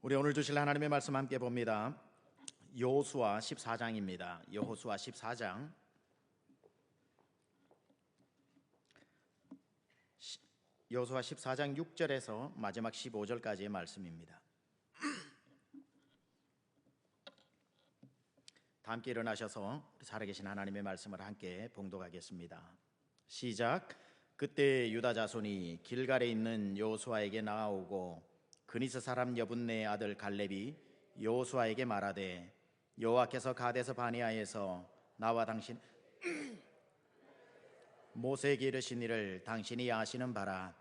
우리 오늘 주실 하나님의 말씀 함께 봅니다. 여호수아 14장입니다. 여호수아 14장 여호수아 14장 6절에서 마지막 15절까지의 말씀입니다. 다 함께 일어나셔서 살아계신 하나님의 말씀을 함께 봉독하겠습니다. 시작. 그때 유다 자손이 길갈에 있는 여호수아에게 나아오고 그니스 사람 여분네의 아들 갈렙이 여호수아에게 말하되 여호와께서 가데스 바네아에서 나와 당신 모세에게 이르신 일을 당신이 아시는 바라.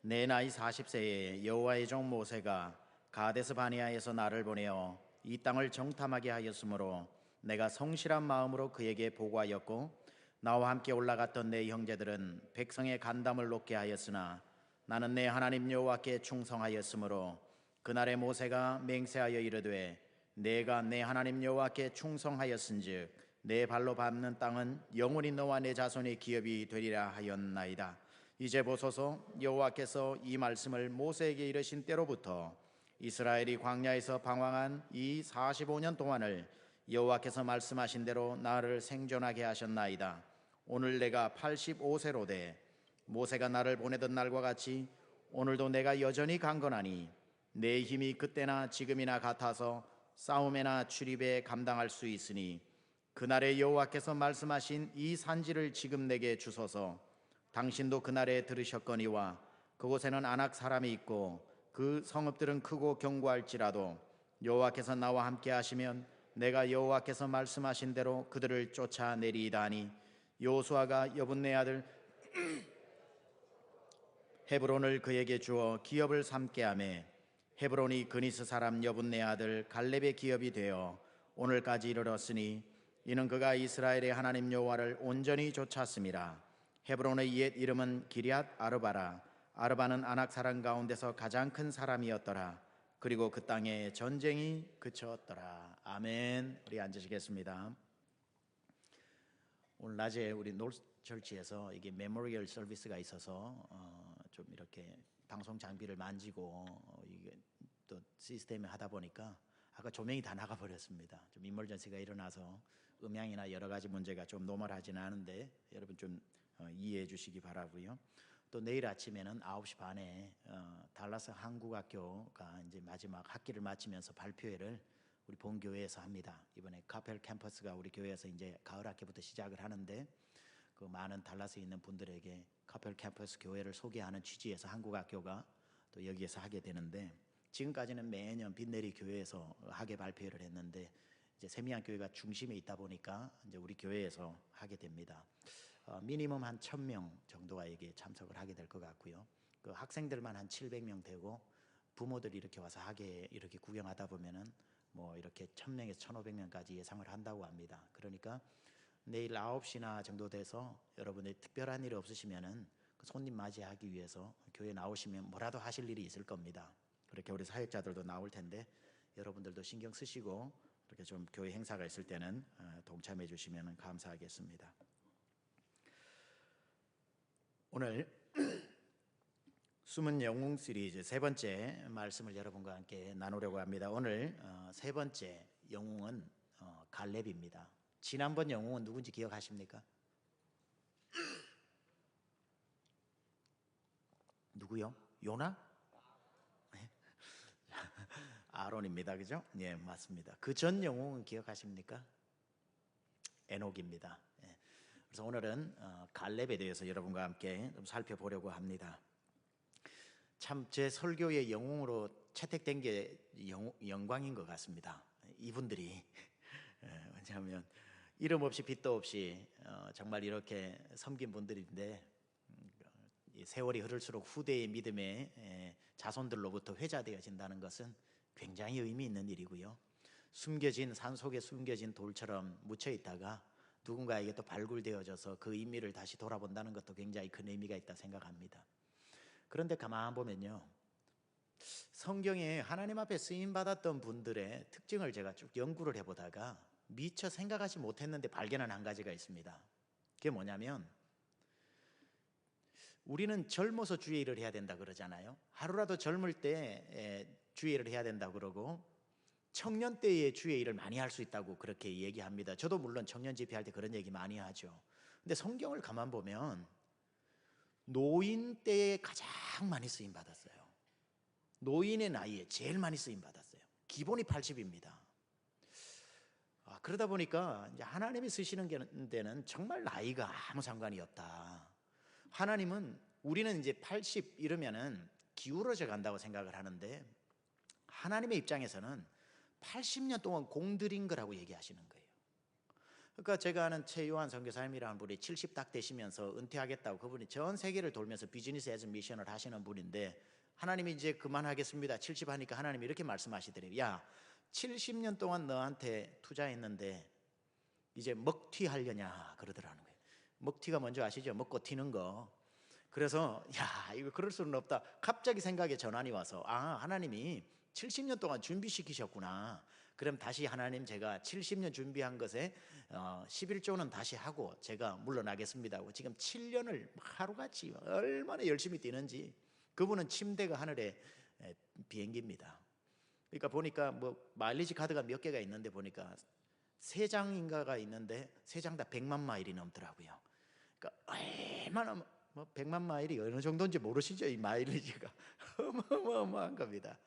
내 나이 40세에 여호와의 종 모세가 가데스 바네아에서 나를 보내어 이 땅을 정탐하게 하였으므로 내가 성실한 마음으로 그에게 보고하였고 나와 함께 올라갔던 내 형제들은 백성의 간담을 놓게 하였으나 나는 내 하나님 여호와께 충성하였으므로 그날에 모세가 맹세하여 이르되 내가 내 하나님 여호와께 충성하였은즉 내 발로 밟는 땅은 영원히 너와 내 자손의 기업이 되리라 하였나이다. 이제 보소서, 여호와께서 이 말씀을 모세에게 이르신 때로부터 이스라엘이 광야에서 방황한 이 45년 동안을 여호와께서 말씀하신 대로 나를 생존하게 하셨나이다. 오늘 내가 85세로 돼 모세가 나를 보내던 날과 같이 오늘도 내가 여전히 강건하니 내 힘이 그때나 지금이나 같아서 싸움에나 출입에 감당할 수 있으니 그날에 여호와께서 말씀하신 이 산지를 지금 내게 주소서. 당신도 그날에 들으셨거니와 그곳에는 아낙 사람이 있고 그 성읍들은 크고 견고할지라도 여호와께서 나와 함께 하시면 내가 여호와께서 말씀하신 대로 그들을 쫓아내리이다 하니 여호수아가 여분네 아들 헤브론을 그에게 주어 기업을 삼게 하매 헤브론이 그니스 사람 여분네 아들 갈렙의 기업이 되어 오늘까지 이르렀으니 이는 그가 이스라엘의 하나님 여호와를 온전히 좇았음이라. 헤브론의 옛 이름은 기럇 아르바라. 아르바는 아낙 사람 가운데서 가장 큰 사람이었더라. 그리고 그 땅에 전쟁이 그쳤더라. 아멘. 우리 앉으시겠습니다. 오늘 낮에 우리 노스처치에서 이게 메모리얼 서비스가 있어서 좀 이렇게 방송 장비를 만지고 이게 또 시스템에 하다 보니까 아까 조명이 다 나가 버렸습니다. 좀 이멀전시가 일어나서 음향이나 여러 가지 문제가 좀 노멀하지는 않은데 여러분 좀 이해해 주시기 바라고요. 또 내일 아침에는 9시 반에 달라스 한국학교가 이제 마지막 학기를 마치면서 발표회를 우리 본교회에서 합니다. 이번에 카펠 캠퍼스가 우리 교회에서 이제 가을 학기부터 시작을 하는데 그 많은 달라스에 있는 분들에게 카펠 캠퍼스 교회를 소개하는 취지에서 한국학교가 또 여기에서 하게 되는데 지금까지는 매년 빈내리 교회에서 하게 발표를 했는데 이제 세미양 교회가 중심에 있다 보니까 이제 우리 교회에서 하게 됩니다. 미니멈 한 1,000명 정도가 여기에 참석을 하게 될 것 같고요. 그 학생들만 한 700명 되고 부모들이 이렇게 와서 하게 이렇게 구경하다 보면은 뭐 이렇게 1,000명에서 1,500명까지 예상을 한다고 합니다. 그러니까 내일 9시나 정도 돼서 여러분들 특별한 일이 없으시면은 그 손님 맞이하기 위해서 교회 나오시면 뭐라도 하실 일이 있을 겁니다. 그렇게 우리 사역자들도 나올 텐데 여러분들도 신경 쓰시고 이렇게 좀 교회 행사가 있을 때는 동참해 주시면 감사하겠습니다. 오늘 숨은 영웅 시리즈 세 번째 말씀을 여러분과 함께 나누려고 합니다. 오늘 세 번째 영웅은 갈렙입니다. 지난번 영웅은 누군지 기억하십니까? 누구요? 요나? 네. 아론입니다. 그죠? 예, 맞습니다. 그 전 영웅은 기억하십니까? 에녹입니다. 예. 그래서 오늘은 갈렙에 대해서 여러분과 함께 좀 살펴보려고 합니다. 참 제 설교의 영웅으로 채택된 게 영광인 것 같습니다. 이분들이 왜냐하면 이름 없이 빚도 없이 정말 이렇게 섬긴 분들인데 세월이 흐를수록 후대의 믿음의 자손들로부터 회자되어진다는 것은 굉장히 의미 있는 일이고요. 숨겨진 산속에 숨겨진 돌처럼 묻혀 있다가 누군가에게 또 발굴되어져서 그 의미를 다시 돌아본다는 것도 굉장히 큰 의미가 있다 생각합니다. 그런데 가만 보면요, 성경에 하나님 앞에 쓰임 받았던 분들의 특징을 제가 쭉 연구를 해보다가 미처 생각하지 못했는데 발견한 한 가지가 있습니다. 그게 뭐냐면 우리는 젊어서 주의 일을 해야 된다 그러잖아요. 하루라도 젊을 때 주의 일을 해야 된다고 그러고 청년 때에 주의 일을 많이 할 수 있다고 그렇게 얘기합니다. 저도 물론 청년 집회할 때 그런 얘기 많이 하죠. 근데 성경을 가만 보면 노인 때에 가장 많이 쓰임 받았어요. 노인의 나이에 제일 많이 쓰임 받았어요. 기본이 80입니다. 그러다 보니까 이제 하나님이 쓰시는 데는 정말 나이가 아무 상관이 없다. 하나님은 우리는 이제 80 이러면은 기울어져 간다고 생각을 하는데 하나님의 입장에서는 80년 동안 공들인 거라고 얘기하시는 거예요. 그러니까 제가 아는 최요한 선교사님이라는 분이 70 딱 되시면서 은퇴하겠다고, 그분이 전 세계를 돌면서 비즈니스 애즈 미션을 하시는 분인데 하나님이 이제 그만하겠습니다 70 하니까 하나님이 이렇게 말씀하시더래요. 야, 70년 동안 너한테 투자했는데 이제 먹튀 하려냐 그러더라는 거예요. 먹튀가 뭔지 아시죠? 먹고 튀는 거. 그래서 야, 이거 그럴 수는 없다. 갑자기 생각에 전환이 와서 하나님이 70년 동안 준비시키셨구나. 그럼 다시 하나님, 제가 70년 준비한 것에 11조는 다시 하고 제가 물러나겠습니다 하고 지금 7년을 하루같이 얼마나 열심히 뛰는지. 그분은 침대가 하늘의 비행기입니다. 그러니까 보니까 뭐 마일리지 카드가 몇 개가 있는데 보니까 3장인가가 있는데 3장 다 100만 마일이 넘더라고요. 그러니까 얼마나 뭐 100만 마일이 어느 정도인지 모르시죠? 이 마일리지가 어마어마한 겁니다.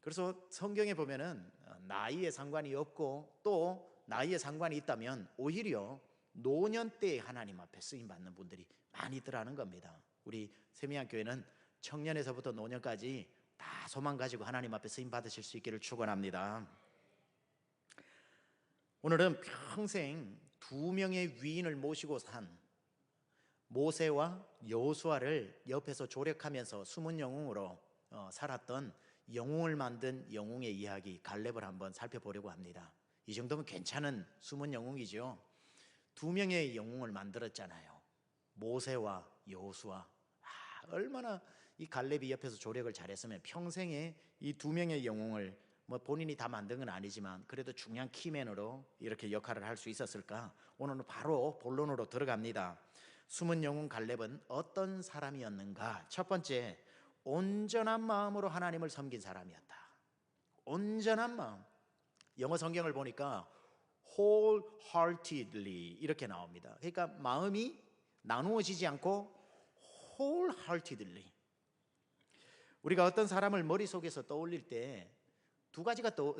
그래서 성경에 보면은 나이에 상관이 없고 또 나이에 상관이 있다면 오히려 노년 때에 하나님 앞에 쓰임 받는 분들이 많이 있더라는 겁니다. 우리 세미양 교회는 청년에서부터 노년까지 다 소망 가지고 하나님 앞에 쓰임 받으실 수 있기를 축원합니다. 오늘은 평생 2명의 위인을 모시고 산 모세와 여호수아를 옆에서 조력하면서 숨은 영웅으로 살았던 영웅을 만든 영웅의 이야기 갈렙을 한번 살펴보려고 합니다. 이 정도면 괜찮은 숨은 영웅이죠. 2명의 영웅을 만들었잖아요. 모세와 여호수아. 얼마나 이 갈렙이 옆에서 조력을 잘했으면 평생에 이 2명의 영웅을 뭐 본인이 다 만든 건 아니지만 그래도 중요한 키맨으로 이렇게 역할을 할 수 있었을까? 오늘은 바로 본론으로 들어갑니다. 숨은 영웅 갈렙은 어떤 사람이었는가? 첫 번째, 온전한 마음으로 하나님을 섬긴 사람이었다. 온전한 마음. 영어 성경을 보니까 wholeheartedly 이렇게 나옵니다. 그러니까 마음이 나누어지지 않고 wholeheartedly. 우리가 어떤 사람을 머릿속에서 떠올릴 때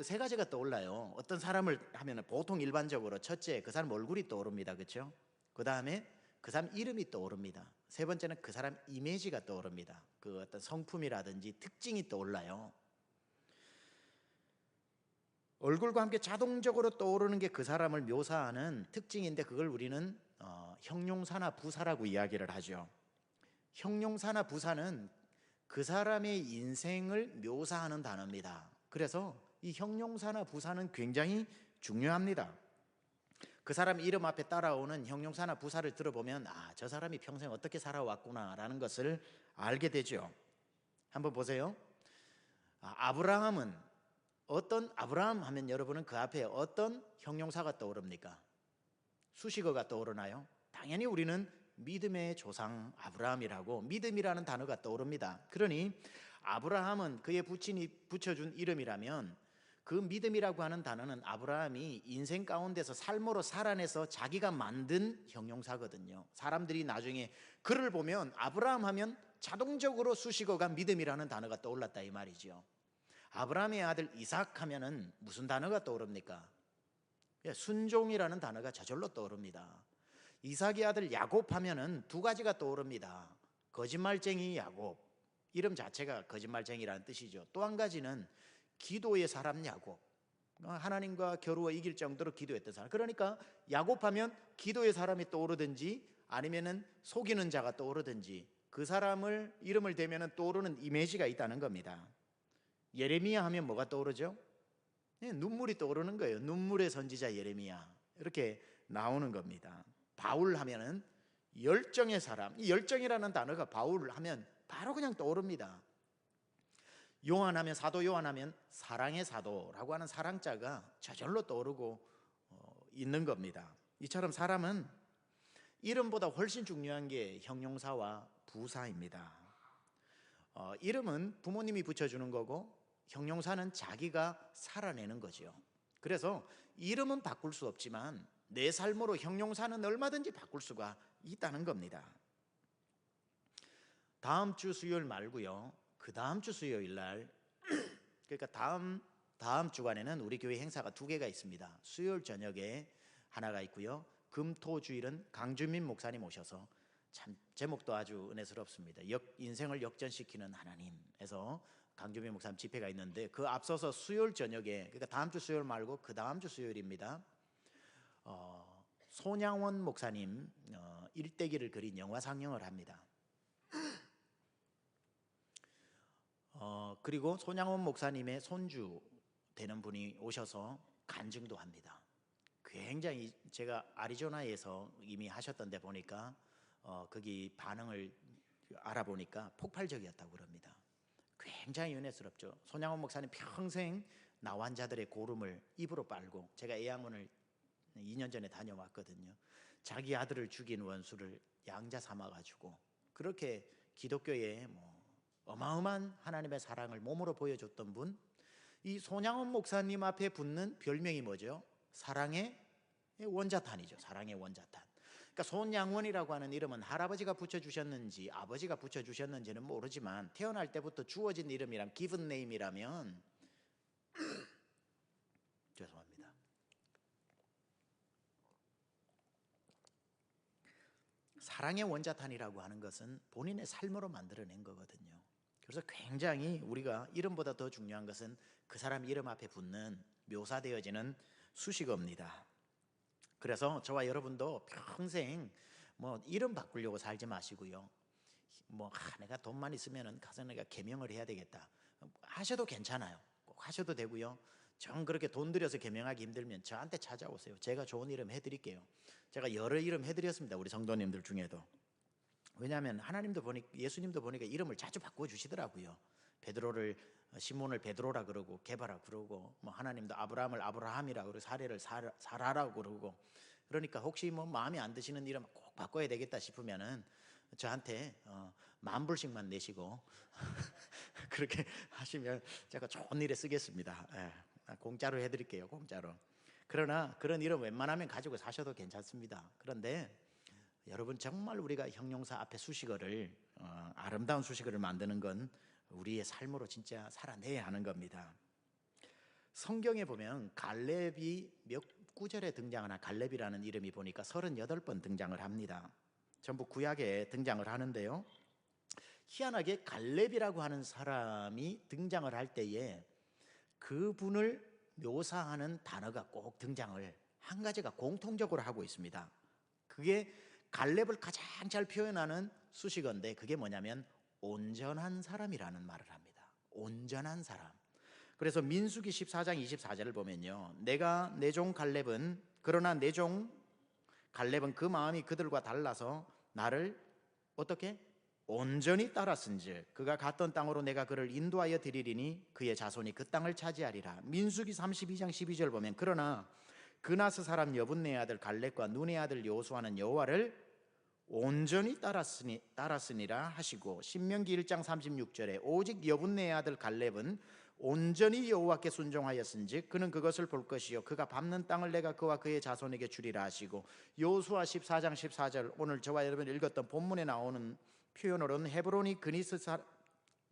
세 가지가 떠올라요. 어떤 사람을 하면 보통 일반적으로 첫째, 그 사람 얼굴이 떠오릅니다. 그렇죠? 그 다음에 그 사람 이름이 떠오릅니다. 세 번째는 그 사람 이미지가 떠오릅니다. 그 어떤 성품이라든지 특징이 떠올라요. 얼굴과 함께 자동적으로 떠오르는 게 그 사람을 묘사하는 특징인데 그걸 우리는 형용사나 부사라고 이야기를 하죠. 형용사나 부사는 그 사람의 인생을 묘사하는 단어입니다. 그래서 이 형용사나 부사는 굉장히 중요합니다. 그 사람 이름 앞에 따라오는 형용사나 부사를 들어보면 저 사람이 평생 어떻게 살아왔구나라는 것을 알게 되죠. 한번 보세요. 아브라함은 아브라함 하면 여러분은 그 앞에 어떤 형용사가 떠오릅니까? 수식어가 떠오르나요? 당연히 우리는 믿음의 조상 아브라함이라고 믿음이라는 단어가 떠오릅니다. 그러니 아브라함은 그의 부친이 붙여준 이름이라면 그 믿음이라고 하는 단어는 아브라함이 인생 가운데서 삶으로 살아내서 자기가 만든 형용사거든요. 사람들이 나중에 글을 보면 아브라함 하면 자동적으로 수식어가 믿음이라는 단어가 떠올랐다 이 말이죠. 아브라함의 아들 이삭 하면은 무슨 단어가 떠오릅니까? 순종이라는 단어가 저절로 떠오릅니다. 이삭의 아들 야곱 하면은 2가지가 떠오릅니다. 거짓말쟁이 야곱, 이름 자체가 거짓말쟁이라는 뜻이죠. 또 한 가지는 기도의 사람 야곱, 하나님과 겨루어 이길 정도로 기도했던 사람. 그러니까 야곱하면 기도의 사람이 떠오르든지 아니면은 속이는 자가 떠오르든지 그 사람을 이름을 대면은 떠오르는 이미지가 있다는 겁니다. 예레미야 하면 뭐가 떠오르죠? 눈물이 떠오르는 거예요. 눈물의 선지자 예레미야 이렇게 나오는 겁니다. 바울 하면은 열정의 사람, 이 열정이라는 단어가 바울 하면 바로 그냥 떠오릅니다. 요한하면 사도 요한하면 사랑의 사도라고 하는 사랑자가 저절로 떠오르고 있는 겁니다. 이처럼 사람은 이름보다 훨씬 중요한 게 형용사와 부사입니다. 이름은 부모님이 붙여주는 거고 형용사는 자기가 살아내는 거죠. 그래서 이름은 바꿀 수 없지만 내 삶으로 형용사는 얼마든지 바꿀 수가 있다는 겁니다. 다음 주 수요일 말고요, 그 다음 주 수요일 날 그러니까 다음 주간에는 우리 교회 행사가 2개가 있습니다. 수요일 저녁에 하나가 있고요, 금토주일은 강주민 목사님 오셔서 참 제목도 아주 은혜스럽습니다. 인생을 역전시키는 하나님에서 강주민 목사님 집회가 있는데, 그 앞서서 수요일 저녁에, 그러니까 다음 주 수요일 말고 그 다음 주 수요일입니다. 손양원 목사님 일대기를 그린 영화 상영을 합니다. 그리고 손양원 목사님의 손주 되는 분이 오셔서 간증도 합니다. 굉장히, 제가 아리조나에서 이미 하셨던 데 보니까 거기 반응을 알아보니까 폭발적이었다고 그럽니다. 굉장히 은혜스럽죠. 손양원 목사님 평생 나환자들의 고름을 입으로 빨고, 제가 애양원을 2년 전에 다녀왔거든요. 자기 아들을 죽인 원수를 양자 삼아가지고 그렇게 기독교에 어마어마한 하나님의 사랑을 몸으로 보여줬던 분, 이 손양원 목사님 앞에 붙는 별명이 뭐죠? 사랑의 원자탄이죠. 사랑의 원자탄. 그러니까 손양원이라고 하는 이름은 할아버지가 붙여주셨는지 아버지가 붙여주셨는지는 모르지만 태어날 때부터 주어진 이름이란 given name이라면 죄송합니다. 사랑의 원자탄이라고 하는 것은 본인의 삶으로 만들어낸 거거든요. 그래서 굉장히 우리가 이름보다 더 중요한 것은 그 사람 이름 앞에 붙는 묘사되어지는 수식어입니다. 그래서 저와 여러분도 평생 이름 바꾸려고 살지 마시고요, 내가 돈만 있으면 가서 내가 개명을 해야 되겠다 하셔도 괜찮아요. 꼭 하셔도 되고요. 전 그렇게 돈 들여서 개명하기 힘들면 저한테 찾아오세요. 제가 좋은 이름 해드릴게요. 제가 여러 이름 해드렸습니다, 우리 성도님들 중에도. 왜냐하면 하나님도 예수님도 보니까 이름을 자주 바꿔주시더라고요. 베드로를 시몬을 베드로라 그러고 게바라 그러고, 하나님도 아브라함을 아브라함이라 그러고 사례를 사라라고 그러고. 그러니까 혹시 마음에 안 드시는 이름 꼭 바꿔야 되겠다 싶으면은 저한테 10,000불씩만 내시고 그렇게 하시면 제가 좋은 일에 쓰겠습니다. 공짜로 해드릴게요, 공짜로. 그러나 그런 이름 웬만하면 가지고 사셔도 괜찮습니다. 그런데 여러분, 정말 우리가 형용사 앞에 수식어를 아름다운 수식어를 만드는 건 우리의 삶으로 진짜 살아내야 하는 겁니다. 성경에 보면 갈렙이 몇 구절에 등장하나, 갈렙이라는 이름이 보니까 38번 등장을 합니다. 전부 구약에 등장을 하는데요, 희한하게 갈렙이라고 하는 사람이 등장을 할 때에 그분을 묘사하는 단어가 꼭 등장을 한 가지가 공통적으로 하고 있습니다. 그게 갈렙을 가장 잘 표현하는 수식어인데, 그게 뭐냐면 온전한 사람이라는 말을 합니다. 온전한 사람. 그래서 민수기 14장 24절을 보면요, 내가 내 종 갈렙은, 그러나 내 종 갈렙은 그 마음이 그들과 달라서 나를 어떻게? 온전히 따랐은즉 그가 갔던 땅으로 내가 그를 인도하여 드리리니 그의 자손이 그 땅을 차지하리라. 민수기 32장 12절 보면, 그러나 그나스 사람 여분네 아들 갈렙과 눈의 아들 여호수아는 여호와를 온전히 따랐으니라 하시고, 신명기 1장 36절에 오직 여분네 아들 갈렙은 온전히 여호와께 순종하였은즉 그는 그것을 볼 것이요 그가 밟는 땅을 내가 그와 그의 자손에게 주리라 하시고, 여호수아 14장 14절, 오늘 저와 여러분이 읽었던 본문에 나오는 표현으로는 헤브론이 그니스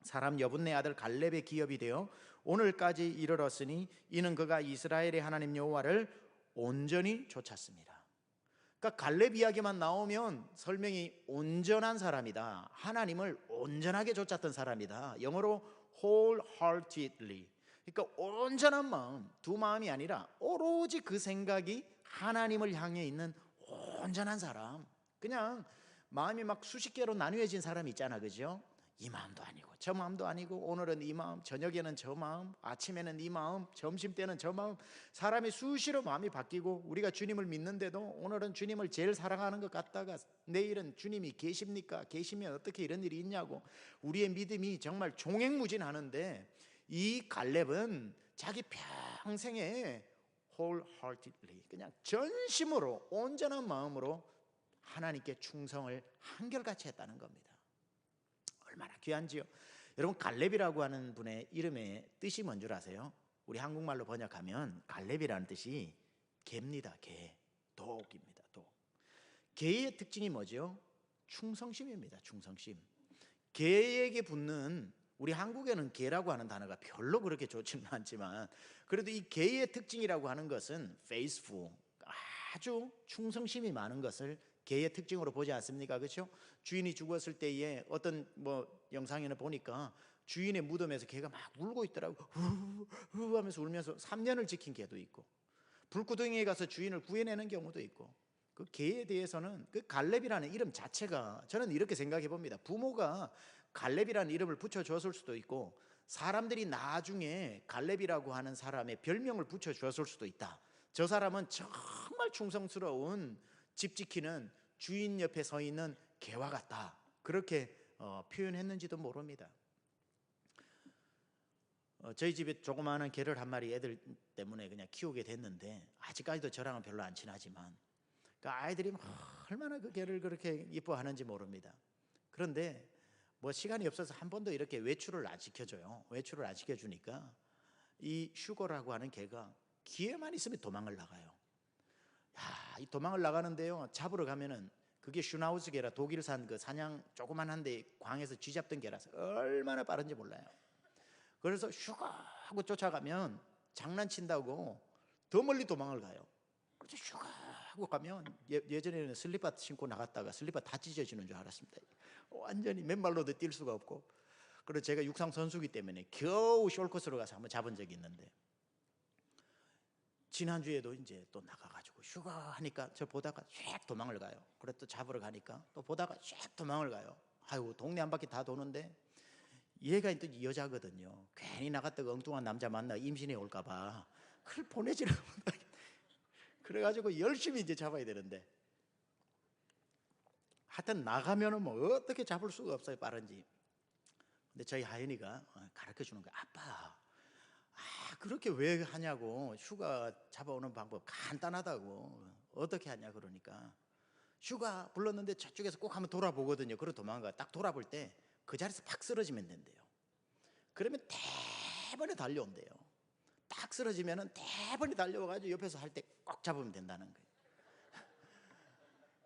사람 여분네 아들 갈렙의 기업이 되어 오늘까지 이르렀으니 이는 그가 이스라엘의 하나님 여호와를 온전히 쫓았습니다. 그러니까 갈렙 이야기만 나오면 설명이 온전한 사람이다, 하나님을 온전하게 쫓았던 사람이다. 영어로 wholeheartedly, 그러니까 온전한 마음, 두 마음이 아니라 오로지 그 생각이 하나님을 향해 있는 온전한 사람. 그냥 마음이 막 수십 개로 나뉘어진 사람이 있잖아, 그죠? 이 마음도 아니고 저 마음도 아니고, 오늘은 이 마음, 저녁에는 저 마음, 아침에는 이 마음, 점심때는 저 마음. 사람이 수시로 마음이 바뀌고, 우리가 주님을 믿는데도 오늘은 주님을 제일 사랑하는 것 같다가 내일은 주님이 계십니까? 계시면 어떻게 이런 일이 있냐고. 우리의 믿음이 정말 종횡무진하는데, 이 갈렙은 자기 평생에 wholeheartedly, 그냥 전심으로 온전한 마음으로 하나님께 충성을 한결같이 했다는 겁니다. 얼마나 귀한지요. 여러분, 갈렙이라고 하는 분의 이름의 뜻이 뭔 줄 아세요? 우리 한국말로 번역하면 갈렙이라는 뜻이 개입니다. 개, 독입니다. 독. 개의 특징이 뭐죠? 충성심입니다. 충성심. 개에게 붙는, 우리 한국에는 개라고 하는 단어가 별로 그렇게 좋지는 않지만 그래도 이 개의 특징이라고 하는 것은 faithful, 아주 충성심이 많은 것을 개의 특징으로 보지 않습니까? 그렇죠? 주인이 죽었을 때에 어떤 영상에는 보니까 주인의 무덤에서 개가 막 울고 있더라고. 후 하면서 울면서 3년을 지킨 개도 있고, 불구덩이에 가서 주인을 구해내는 경우도 있고. 그 개에 대해서는 그 갈렙이라는 이름 자체가, 저는 이렇게 생각해 봅니다. 부모가 갈렙이라는 이름을 붙여줬을 수도 있고, 사람들이 나중에 갈렙이라고 하는 사람의 별명을 붙여줬을 수도 있다. 저 사람은 정말 충성스러운 집 지키는 주인 옆에 서 있는 개와 같다, 그렇게 표현했는지도 모릅니다. 저희 집에 조그마한 개를 한 마리 애들 때문에 그냥 키우게 됐는데, 아직까지도 저랑은 별로 안 친하지만 그러니까 아이들이 얼마나 그 개를 그렇게 이뻐하는지 모릅니다. 그런데 시간이 없어서 한 번도 이렇게 외출을 안 시켜줘요. 외출을 안 시켜주니까 이 슈거라고 하는 개가 기회만 있으면 도망을 나가요. 이 도망을 나가는데요, 잡으러 가면은 그게 슈나우스 개라, 독일산 그 사냥 조그만한데 광에서 쥐 잡던 개라서 얼마나 빠른지 몰라요. 그래서 슈거 하고 쫓아가면 장난친다고 더 멀리 도망을 가요. 그래서 슈거 하고 가면 예전에는 슬리퍼 신고 나갔다가 슬리퍼 다 찢어지는 줄 알았습니다. 완전히 맨발로도 뛸 수가 없고. 그래서 제가 육상 선수기 때문에 겨우 숄코스로 가서 한번 잡은 적이 있는데, 지난주에도 이제 또 나가가지고 슈거 하니까 저 보다가 쫙 도망을 가요. 그래 또 잡으러 가니까 또 보다가 쫙 도망을 가요. 아이고, 동네 한 바퀴 다 도는데 얘가 또 여자거든요. 괜히 나갔다가 엉뚱한 남자 만나 임신해 올까봐 그걸 보내지를 못하겠. 그래가지고 열심히 이제 잡아야 되는데, 하여튼 나가면은 어떻게 잡을 수가 없어요, 빠른지. 근데 저희 하연이가 가르쳐 주는 거예요. 아빠, 그렇게 왜 하냐고. 휴가 잡아오는 방법 간단하다고. 어떻게 하냐 그러니까, 휴가 불렀는데 저쪽에서 꼭 한번 돌아보거든요. 그러고 도망가. 딱 돌아볼 때 그 자리에서 팍 쓰러지면 된대요. 그러면 대번에 달려온대요. 딱 쓰러지면은 대번에 달려와가지고 옆에서 할 때 꼭 잡으면 된다는 거예요.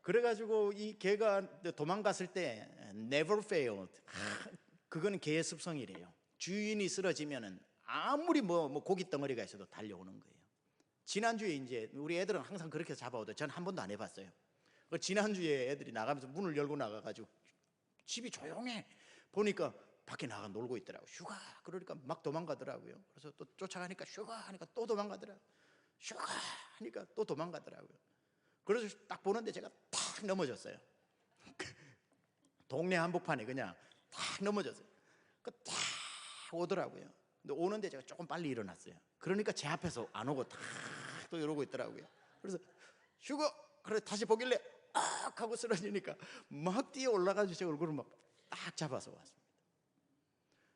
그래가지고 이 개가 도망갔을 때 never failed. 그거는 개의 습성이래요. 주인이 쓰러지면은 아무리 고기 덩어리가 있어도 달려오는 거예요. 지난주에 이제 우리 애들은 항상 그렇게 잡아오도 전 한 번도 안 해봤어요. 지난주에 애들이 나가면서 문을 열고 나가가지고 집이 조용해 보니까 밖에 나가 놀고 있더라고요. 슈가 그러니까 막 도망가더라고요. 그래서 또 쫓아가니까 슈가 하니까 또 도망가더라고요. 슈가 하니까 또 도망가더라고요. 그래서 딱 보는데 제가 탁 넘어졌어요. 동네 한복판에 그냥 탁 넘어졌어요. 딱 오더라고요. 근데 오는데 제가 조금 빨리 일어났어요. 그러니까 제 앞에서 안 오고 탁 또 이러고 있더라고요. 그래서 슈거 그래 다시 보길래 하고 쓰러지니까 막 뛰어 올라가지고 제 얼굴을 막 딱 잡아서 왔습니다.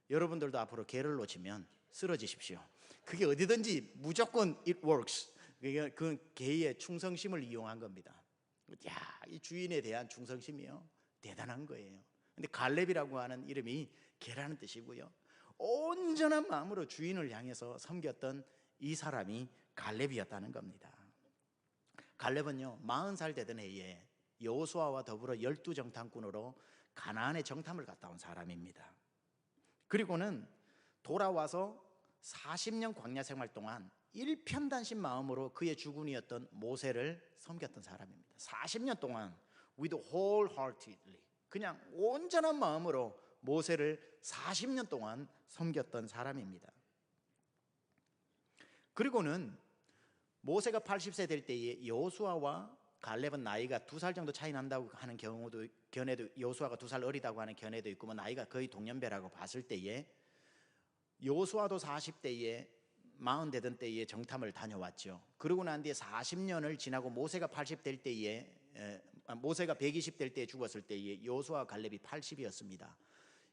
여러분들도 앞으로 개를 놓치면 쓰러지십시오. 그게 어디든지 무조건 it works. 그 개의 충성심을 이용한 겁니다. 이 주인에 대한 충성심이요, 대단한 거예요. 근데 갈렙이라고 하는 이름이 개라는 뜻이고요, 온전한 마음으로 주인을 향해서 섬겼던 이 사람이 갈렙이었다는 겁니다. 갈렙은요 40살 되던 해에 여호수아와 더불어 12정탐꾼으로 가나안의 정탐을 갔다 온 사람입니다. 그리고는 돌아와서 40년 광야 생활 동안 일편단심 마음으로 그의 주군이었던 모세를 섬겼던 사람입니다. 40년 동안 with wholeheartedly, 그냥 온전한 마음으로 모세를 40년 동안 섬겼던 사람입니다. 그리고는 모세가 80세 될 때에 여호수아와 갈렙은 나이가 2살 정도 차이 난다고 하는 견해도, 여호수아가 2살 어리다고 하는 견해도 있고, 나이가 거의 동년배라고 봤을 때에 여호수아도 40대에 40 되던 때에 정탐을 다녀왔죠. 그러고 난 뒤에 40년을 지나고 모세가 80 될 때에 모세가 120 될 때에 죽었을 때에 여호수아 갈렙이 80이었습니다.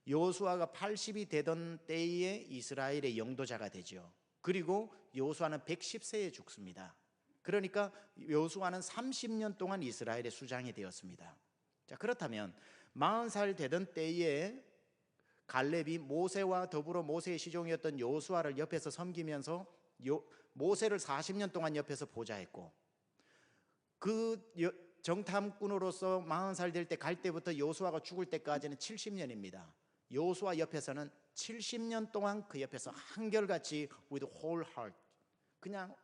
여호수아가 80이 되던 때에 이스라엘의 영도자가 되죠. 그리고 여호수아는 110세에 죽습니다. 그러니까 여호수아는 30년 동안 이스라엘의 수장이 되었습니다. 자, 그렇다면 40살 되던 때에 갈렙이 모세와 더불어 모세의 시종이었던 여호수아를 옆에서 섬기면서 모세를 40년 동안 옆에서 보좌했고, 그 정탐꾼으로서 40살 될 때 갈 때부터 여호수아가 죽을 때까지는 70년입니다. 여호수아 옆에서는 70년 동안 그 옆에서 한결같이 with whole heart, 그냥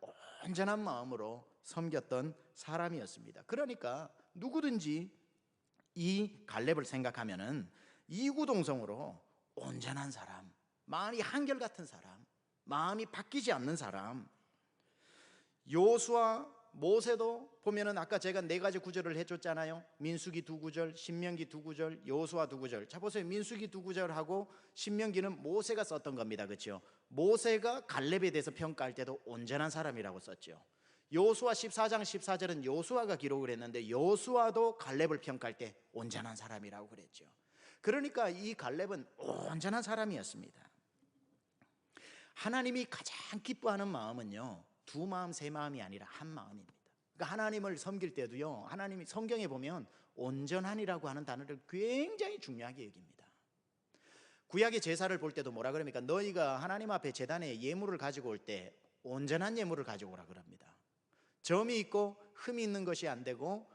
온전한 마음으로 섬겼던 사람이었습니다. 그러니까 누구든지 이 갈렙을 생각하면은 이구동성으로 온전한 사람, 마음이 한결같은 사람, 마음이 바뀌지 않는 사람. 여호수아, 모세도 보면은 아까 제가 4가지 구절을 해줬잖아요. 민수기 2구절, 신명기 2구절, 여호수아 2구절. 자 보세요. 민수기 2구절하고 신명기는 모세가 썼던 겁니다. 그렇죠? 모세가 갈렙에 대해서 평가할 때도 온전한 사람이라고 썼죠. 여호수아 14장 14절은 여호수아가 기록을 했는데 여호수아도 갈렙을 평가할 때 온전한 사람이라고 그랬죠. 그러니까 이 갈렙은 온전한 사람이었습니다. 하나님이 가장 기뻐하는 마음은요, 2마음 3마음이 아니라 한 마음입니다. 그러니까 하나님을 섬길 때도요, 하나님이 성경에 보면 온전한이라고 하는 단어를 굉장히 중요하게 여깁니다. 구약의 제사를 볼 때도 뭐라 그럽니까? 너희가 하나님 앞에 제단에 예물을 가지고 올 때 온전한 예물을 가지고 오라 그럽니다. 점이 있고 흠이 있는 것이 안 되고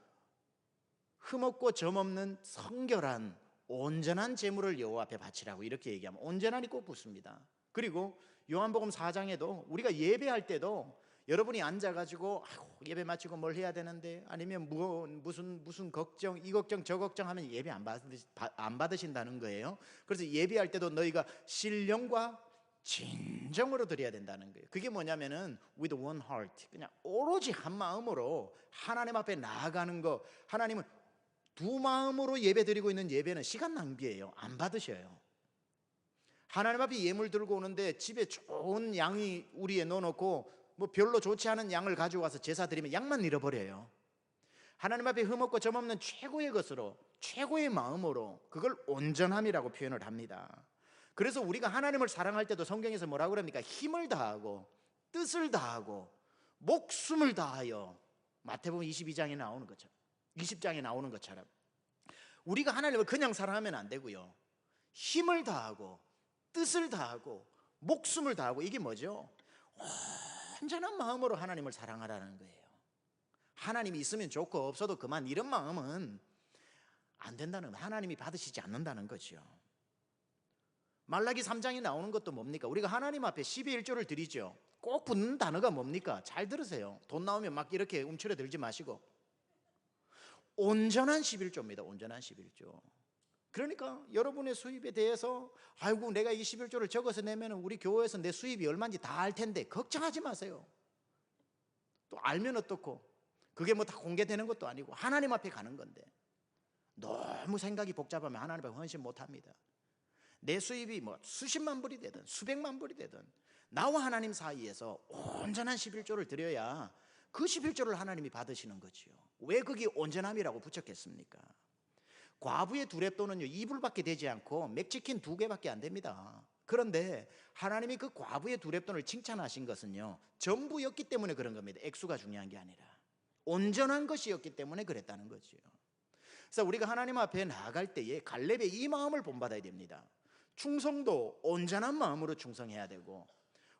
흠없고 점 없는 성결한 온전한 제물을 여호와 앞에 바치라고 이렇게 얘기하면 온전한이 꼭 붙습니다. 그리고 요한복음 4장에도 우리가 예배할 때도 여러분이 앉아가지고 예배 마치고 뭘 해야 되는데, 아니면 무슨 걱정, 이 걱정 저 걱정 하면 예배 안 받으신다는 거예요. 그래서 예배할 때도 너희가 신령과 진정으로 드려야 된다는 거예요. 그게 뭐냐면은 with one heart, 그냥 오로지 한 마음으로 하나님 앞에 나아가는 거. 하나님은 2마음으로 예배 드리고 있는 예배는 시간 낭비예요. 안 받으셔요. 하나님 앞에 예물 들고 오는데 집에 좋은 양이 우리에 넣어놓고 뭐 별로 좋지 않은 양을 가지고 와서 제사 드리면 양만 잃어버려요. 하나님 앞에 흠없고 점없는 최고의 것으로, 최고의 마음으로, 그걸 온전함이라고 표현을 합니다. 그래서 우리가 하나님을 사랑할 때도 성경에서 뭐라고 그럽니까? 힘을 다하고 뜻을 다하고 목숨을 다하여, 마태복음 22장에 나오는 것처럼, 20장에 나오는 것처럼 우리가 하나님을 그냥 사랑하면 안 되고요, 힘을 다하고 뜻을 다하고 목숨을 다하고, 이게 뭐죠? 온전한 마음으로 하나님을 사랑하라는 거예요. 하나님이 있으면 좋고 없어도 그만, 이런 마음은 안 된다는 거예요. 하나님이 받으시지 않는다는 거죠. 말라기 3장에 나오는 것도 뭡니까? 우리가 하나님 앞에 10의 1조를 드리죠. 꼭 붙는 단어가 뭡니까? 잘 들으세요. 돈 나오면 막 이렇게 움츠려 들지 마시고 온전한 11조입니다. 온전한 11조. 그러니까 여러분의 수입에 대해서 아이고 내가 이 11조를 적어서 내면 우리 교회에서 내 수입이 얼마인지 다 알 텐데 걱정하지 마세요. 또 알면 어떻고, 그게 뭐 다 공개되는 것도 아니고 하나님 앞에 가는 건데, 너무 생각이 복잡하면 하나님 앞에 헌신 못합니다. 내 수입이 뭐 수십만 불이 되든 수백만 불이 되든 나와 하나님 사이에서 온전한 11조를 드려야 그 11조를 하나님이 받으시는 거지요. 왜 거기 온전함이라고 붙였겠습니까? 과부의 두렙돈은요 2불밖에 되지 않고 맥치킨 2개밖에 안 됩니다. 그런데 하나님이 그 과부의 두렙돈을 칭찬하신 것은요 전부였기 때문에 그런 겁니다. 액수가 중요한 게 아니라 온전한 것이었기 때문에 그랬다는 거죠. 그래서 우리가 하나님 앞에 나아갈 때에 갈렙의 이 마음을 본받아야 됩니다. 충성도 온전한 마음으로 충성해야 되고,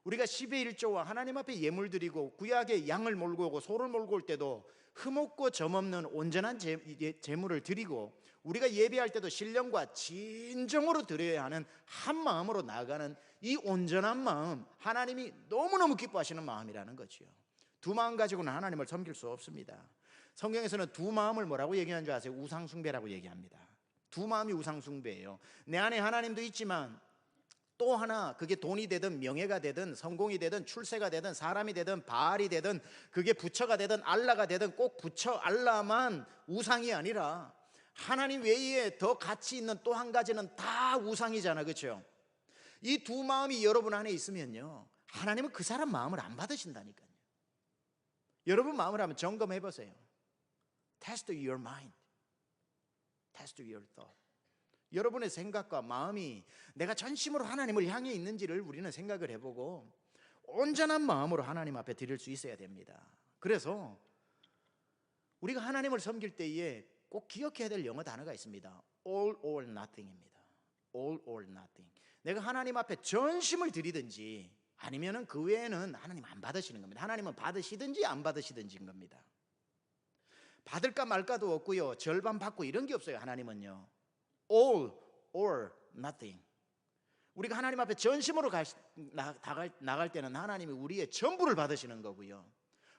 우리가 10의 1조와 하나님 앞에 예물 드리고 구약의 양을 몰고 오고 소를 몰고 올 때도 흠없고 점없는 온전한 제물을 드리고, 우리가 예배할 때도 신령과 진정으로 드려야 하는 한 마음으로 나아가는 이 온전한 마음, 하나님이 너무너무 기뻐하시는 마음이라는 거지요. 2마음 가지고는 하나님을 섬길 수 없습니다. 성경에서는 2마음을 뭐라고 얘기하는 줄 아세요? 우상숭배라고 얘기합니다. 2마음이 우상숭배예요. 내 안에 하나님도 있지만 또 하나, 그게 돈이 되든 명예가 되든 성공이 되든 출세가 되든 사람이 되든 바알이 되든 그게 부처가 되든 알라가 되든 꼭 부처 알라만 우상이 아니라 하나님 외에 더 가치 있는 또 한 가지는 다 우상이잖아, 그렇죠? 이 2마음이 여러분 안에 있으면요 하나님은 그 사람 마음을 안 받으신다니까요. 여러분 마음을 한번 점검해 보세요. Test your mind, test your thought. 여러분의 생각과 마음이 내가 전심으로 하나님을 향해 있는지를 우리는 생각을 해보고 온전한 마음으로 하나님 앞에 드릴 수 있어야 됩니다. 그래서 우리가 하나님을 섬길 때에 꼭 기억해야 될 영어 단어가 있습니다. All or nothing입니다. all or nothing. 내가 하나님 앞에 전심을 드리든지 아니면은 그 외에는 하나님 안 받으시는 겁니다. 하나님은 받으시든지 안 받으시든지인 겁니다. 받을까 말까도 없고요, 절반 받고 이런 게 없어요. 하나님은요, all or nothing. 우리가 하나님 앞에 전심으로 나갈 때는 하나님이 우리의 전부를 받으시는 거고요,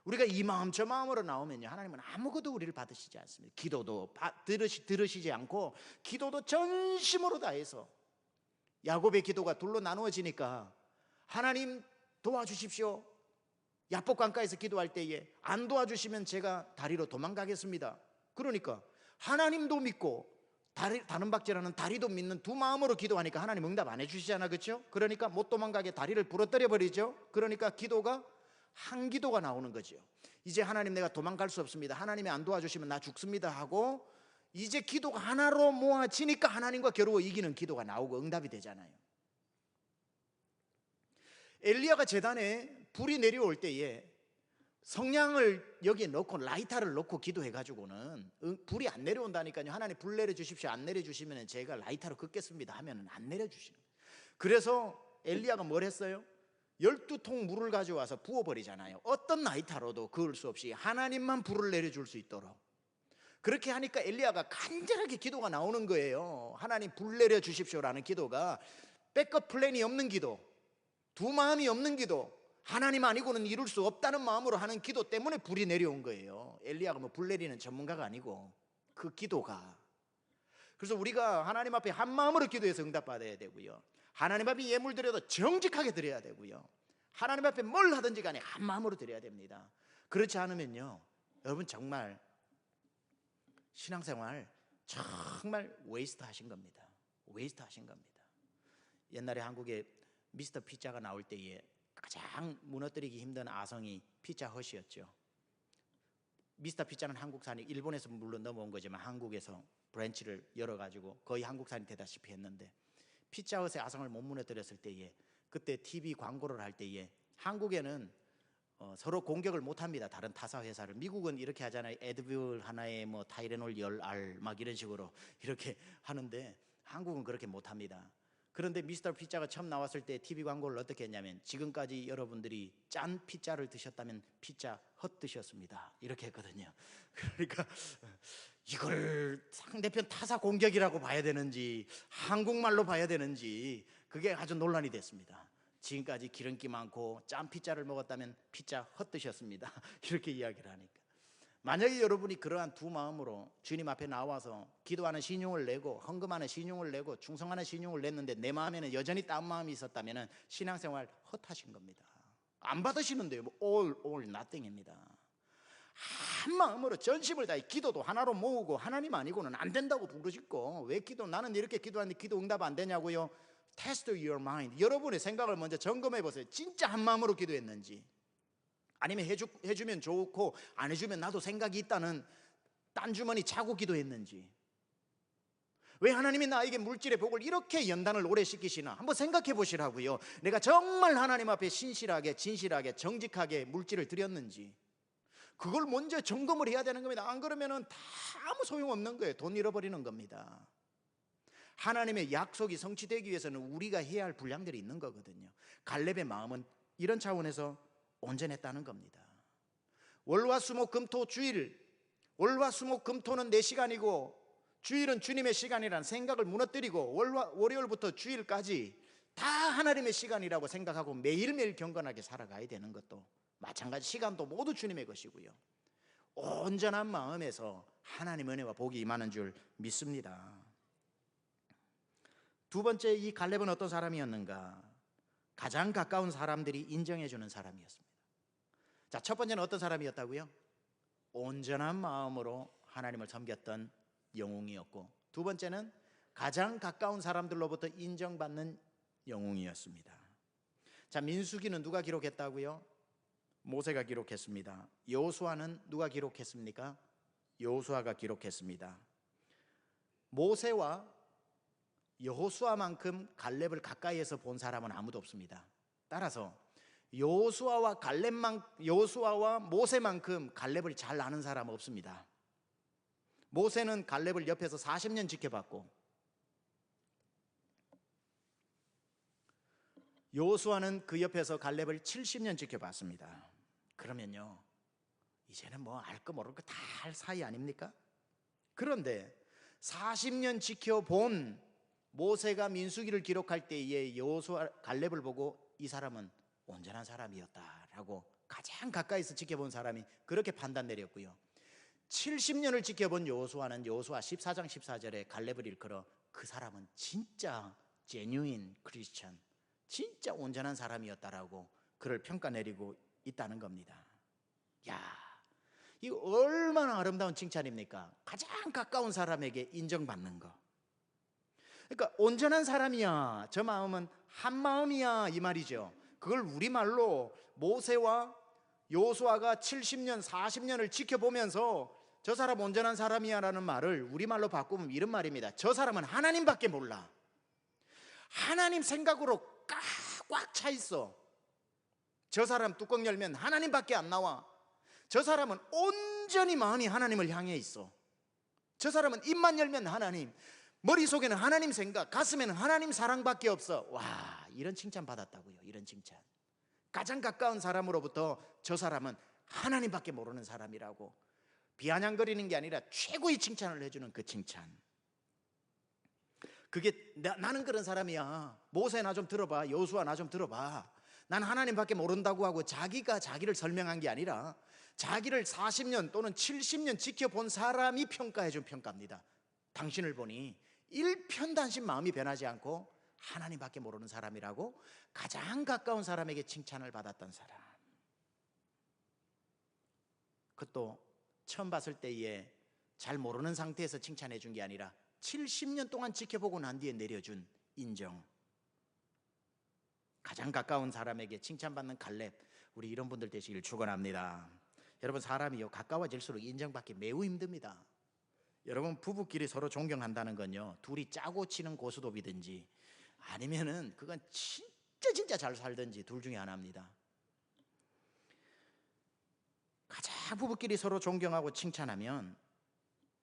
우리가 이 마음 저 마음으로 나오면요, 하나님은 아무것도 우리를 받으시지 않습니다. 기도도 들으시지 않고 기도도 전심으로 다해서, 야곱의 기도가 둘로 나누어지니까 하나님 도와주십시오, 야복 강가에서 기도할 때에 안 도와주시면 제가 다리로 도망가겠습니다. 그러니까 하나님도 믿고 다른 박제라는 다리도 믿는 두 마음으로 기도하니까 하나님 응답 안 해주시잖아, 그렇죠? 그러니까 못 도망가게 다리를 부러뜨려 버리죠. 그러니까 기도가 한 기도가 나오는 거죠. 이제 하나님 내가 도망갈 수 없습니다, 하나님이 안 도와주시면 나 죽습니다 하고 이제 기도가 하나로 모아지니까 하나님과 겨루어 이기는 기도가 나오고 응답이 되잖아요. 엘리야가 제단에 불이 내려올 때에 성냥을 여기에 넣고 라이터를 넣고 기도해가지고는 불이 안 내려온다니까요. 하나님 불 내려주십시오, 안 내려주시면 제가 라이터로 긋겠습니다 하면 안 내려주시는 거예요. 그래서 엘리야가 뭘 했어요? 12통 물을 가져와서 부어버리잖아요. 어떤 라이터로도 그을 수 없이 하나님만 불을 내려줄 수 있도록. 그렇게 하니까 엘리야가 간절하게 기도가 나오는 거예요. 하나님 불 내려주십시오라는 기도가 백업 플랜이 없는 기도, 두 마음이 없는 기도, 하나님 아니고는 이룰 수 없다는 마음으로 하는 기도 때문에 불이 내려온 거예요. 엘리야가 뭐 불 내리는 전문가가 아니고 그 기도가. 그래서 우리가 하나님 앞에 한 마음으로 기도해서 응답받아야 되고요, 하나님 앞에 예물 드려도 정직하게 드려야 되고요, 하나님 앞에 뭘 하든지 간에 한 마음으로 드려야 됩니다. 그렇지 않으면요, 여러분 정말 신앙생활 정말 웨이스트 하신 겁니다. 웨이스트 하신 겁니다. 옛날에 한국에 미스터 피자가 나올 때에 가장 무너뜨리기 힘든 아성이 피자 헛이었죠. 미스터 피자는 한국산이 일본에서 물론 넘어온 거지만 한국에서 브랜치를 열어가지고 거의 한국산이 되다시피 했는데, 피자 헛의 아성을 못 무너뜨렸을 때에, 그때 TV 광고를 할 때에 한국에는 서로 공격을 못합니다, 다른 타사 회사를. 미국은 이렇게 하잖아요. 에드뷰 하나에 뭐 타이레놀 10알 막 이런 식으로 이렇게 하는데 한국은 그렇게 못합니다. 그런데 미스터 피자가 처음 나왔을 때 TV 광고를 어떻게 했냐면, 지금까지 여러분들이 짠 피자를 드셨다면 피자 헛 드셨습니다 이렇게 했거든요. 그러니까 이걸 상대편 타사 공격이라고 봐야 되는지 한국말로 봐야 되는지 그게 아주 논란이 됐습니다. 지금까지 기름기 많고 짠 피자를 먹었다면 피자 헛 드셨습니다 이렇게 이야기를 하니까, 만약에 여러분이 그러한 두 마음으로 주님 앞에 나와서 기도하는 신용을 내고 헌금하는 신용을 내고 충성하는 신용을 냈는데 내 마음에는 여전히 딴 마음이 있었다면 신앙생활 헛하신 겁니다. 안 받으시는데요, 뭐 all or nothing입니다. 한 마음으로 전심을 다해 기도도 하나로 모으고 하나님 아니고는 안 된다고 부르짖고, 왜 기도, 나는 이렇게 기도하는데 기도 응답 안 되냐고요? Test your mind. 여러분의 생각을 먼저 점검해 보세요. 진짜 한 마음으로 기도했는지, 아니면 해주면 좋고 안 해주면 나도 생각이 있다는 딴 주머니 차고 기도했는지, 왜 하나님이 나에게 물질의 복을 이렇게 연단을 오래 시키시나 한번 생각해 보시라고요. 내가 정말 하나님 앞에 신실하게 진실하게 정직하게 물질을 드렸는지, 그걸 먼저 점검을 해야 되는 겁니다. 안 그러면은 다 아무 소용없는 거예요. 돈 잃어버리는 겁니다. 하나님의 약속이 성취되기 위해서는 우리가 해야 할 분량들이 있는 거거든요. 갈렙의 마음은 이런 차원에서 온전했다는 겁니다. 월화수목금토 주일, 월화수목금토는 내 시간이고 주일은 주님의 시간이라는 생각을 무너뜨리고 월요일부터 주일까지 다 하나님의 시간이라고 생각하고 매일매일 경건하게 살아가야 되는 것도 마찬가지, 시간도 모두 주님의 것이고요, 온전한 마음에서 하나님의 은혜와 복이 임하는 줄 믿습니다. 두 번째, 이 갈렙은 어떤 사람이었는가? 가장 가까운 사람들이 인정해 주는 사람이었습니다. 자, 첫 번째는 어떤 사람이었다고요? 온전한 마음으로 하나님을 섬겼던 영웅이었고, 두 번째는 가장 가까운 사람들로부터 인정받는 영웅이었습니다. 자, 민수기는 누가 기록했다고요? 모세가 기록했습니다. 여호수아는 누가 기록했습니까? 여호수아가 기록했습니다. 모세와 여호수아만큼 갈렙을 가까이에서 본 사람은 아무도 없습니다. 따라서 여호수아와 모세만큼 갈렙을 잘 아는 사람은 없습니다. 모세는 갈렙을 옆에서 40년 지켜봤고 여호수아는 그 옆에서 갈렙을 70년 지켜봤습니다. 그러면요, 이제는 뭐 알 거 모를 거 다 할 사이 아닙니까? 그런데 40년 지켜본 모세가 민수기를 기록할 때에 여호수아 갈렙을 보고 이 사람은 온전한 사람이었다라고 가장 가까이서 지켜본 사람이 그렇게 판단 내렸고요. 70년을 지켜본 여호수아는 여호수아 14장 14절에 갈렙을 일컬어 그 사람은 진짜 genuine Christian, 진짜 온전한 사람이었다라고 그를 평가 내리고 있다는 겁니다. 야, 이 얼마나 아름다운 칭찬입니까? 가장 가까운 사람에게 인정받는 거. 그러니까 온전한 사람이야, 저 마음은 한 마음이야, 이 말이죠. 그걸 우리말로 모세와 여호수아가 70년 40년을 지켜보면서 저 사람 온전한 사람이야 라는 말을 우리말로 바꾸면 이런 말입니다. 저 사람은 하나님밖에 몰라. 하나님 생각으로 꽉 차 있어. 저 사람 뚜껑 열면 하나님밖에 안 나와. 저 사람은 온전히 마음이 하나님을 향해 있어. 저 사람은 입만 열면 하나님, 머릿속에는 하나님 생각, 가슴에는 하나님 사랑밖에 없어. 와, 이런 칭찬 받았다고요. 이런 칭찬. 가장 가까운 사람으로부터 저 사람은 하나님밖에 모르는 사람이라고 비아냥거리는 게 아니라 최고의 칭찬을 해주는 그 칭찬. 그게 나는 그런 사람이야. 모세 나 좀 들어봐. 여호수아 나 좀 들어봐. 난 하나님밖에 모른다고 하고 자기가 자기를 설명한 게 아니라 자기를 40년 또는 70년 지켜본 사람이 평가해준 평가입니다. 당신을 보니 일편단심 마음이 변하지 않고 하나님밖에 모르는 사람이라고 가장 가까운 사람에게 칭찬을 받았던 사람. 그것도 처음 봤을 때에 잘 모르는 상태에서 칭찬해 준 게 아니라 70년 동안 지켜보고 난 뒤에 내려준 인정. 가장 가까운 사람에게 칭찬받는 갈렙, 우리 이런 분들 되시길 축원합니다. 여러분, 사람이요 가까워질수록 인정받기 매우 힘듭니다. 여러분, 부부끼리 서로 존경한다는 건요, 둘이 짜고 치는 고스톱이든지 아니면은 그건 진짜 잘 살든지 둘 중에 하나입니다. 가장 부부끼리 서로 존경하고 칭찬하면,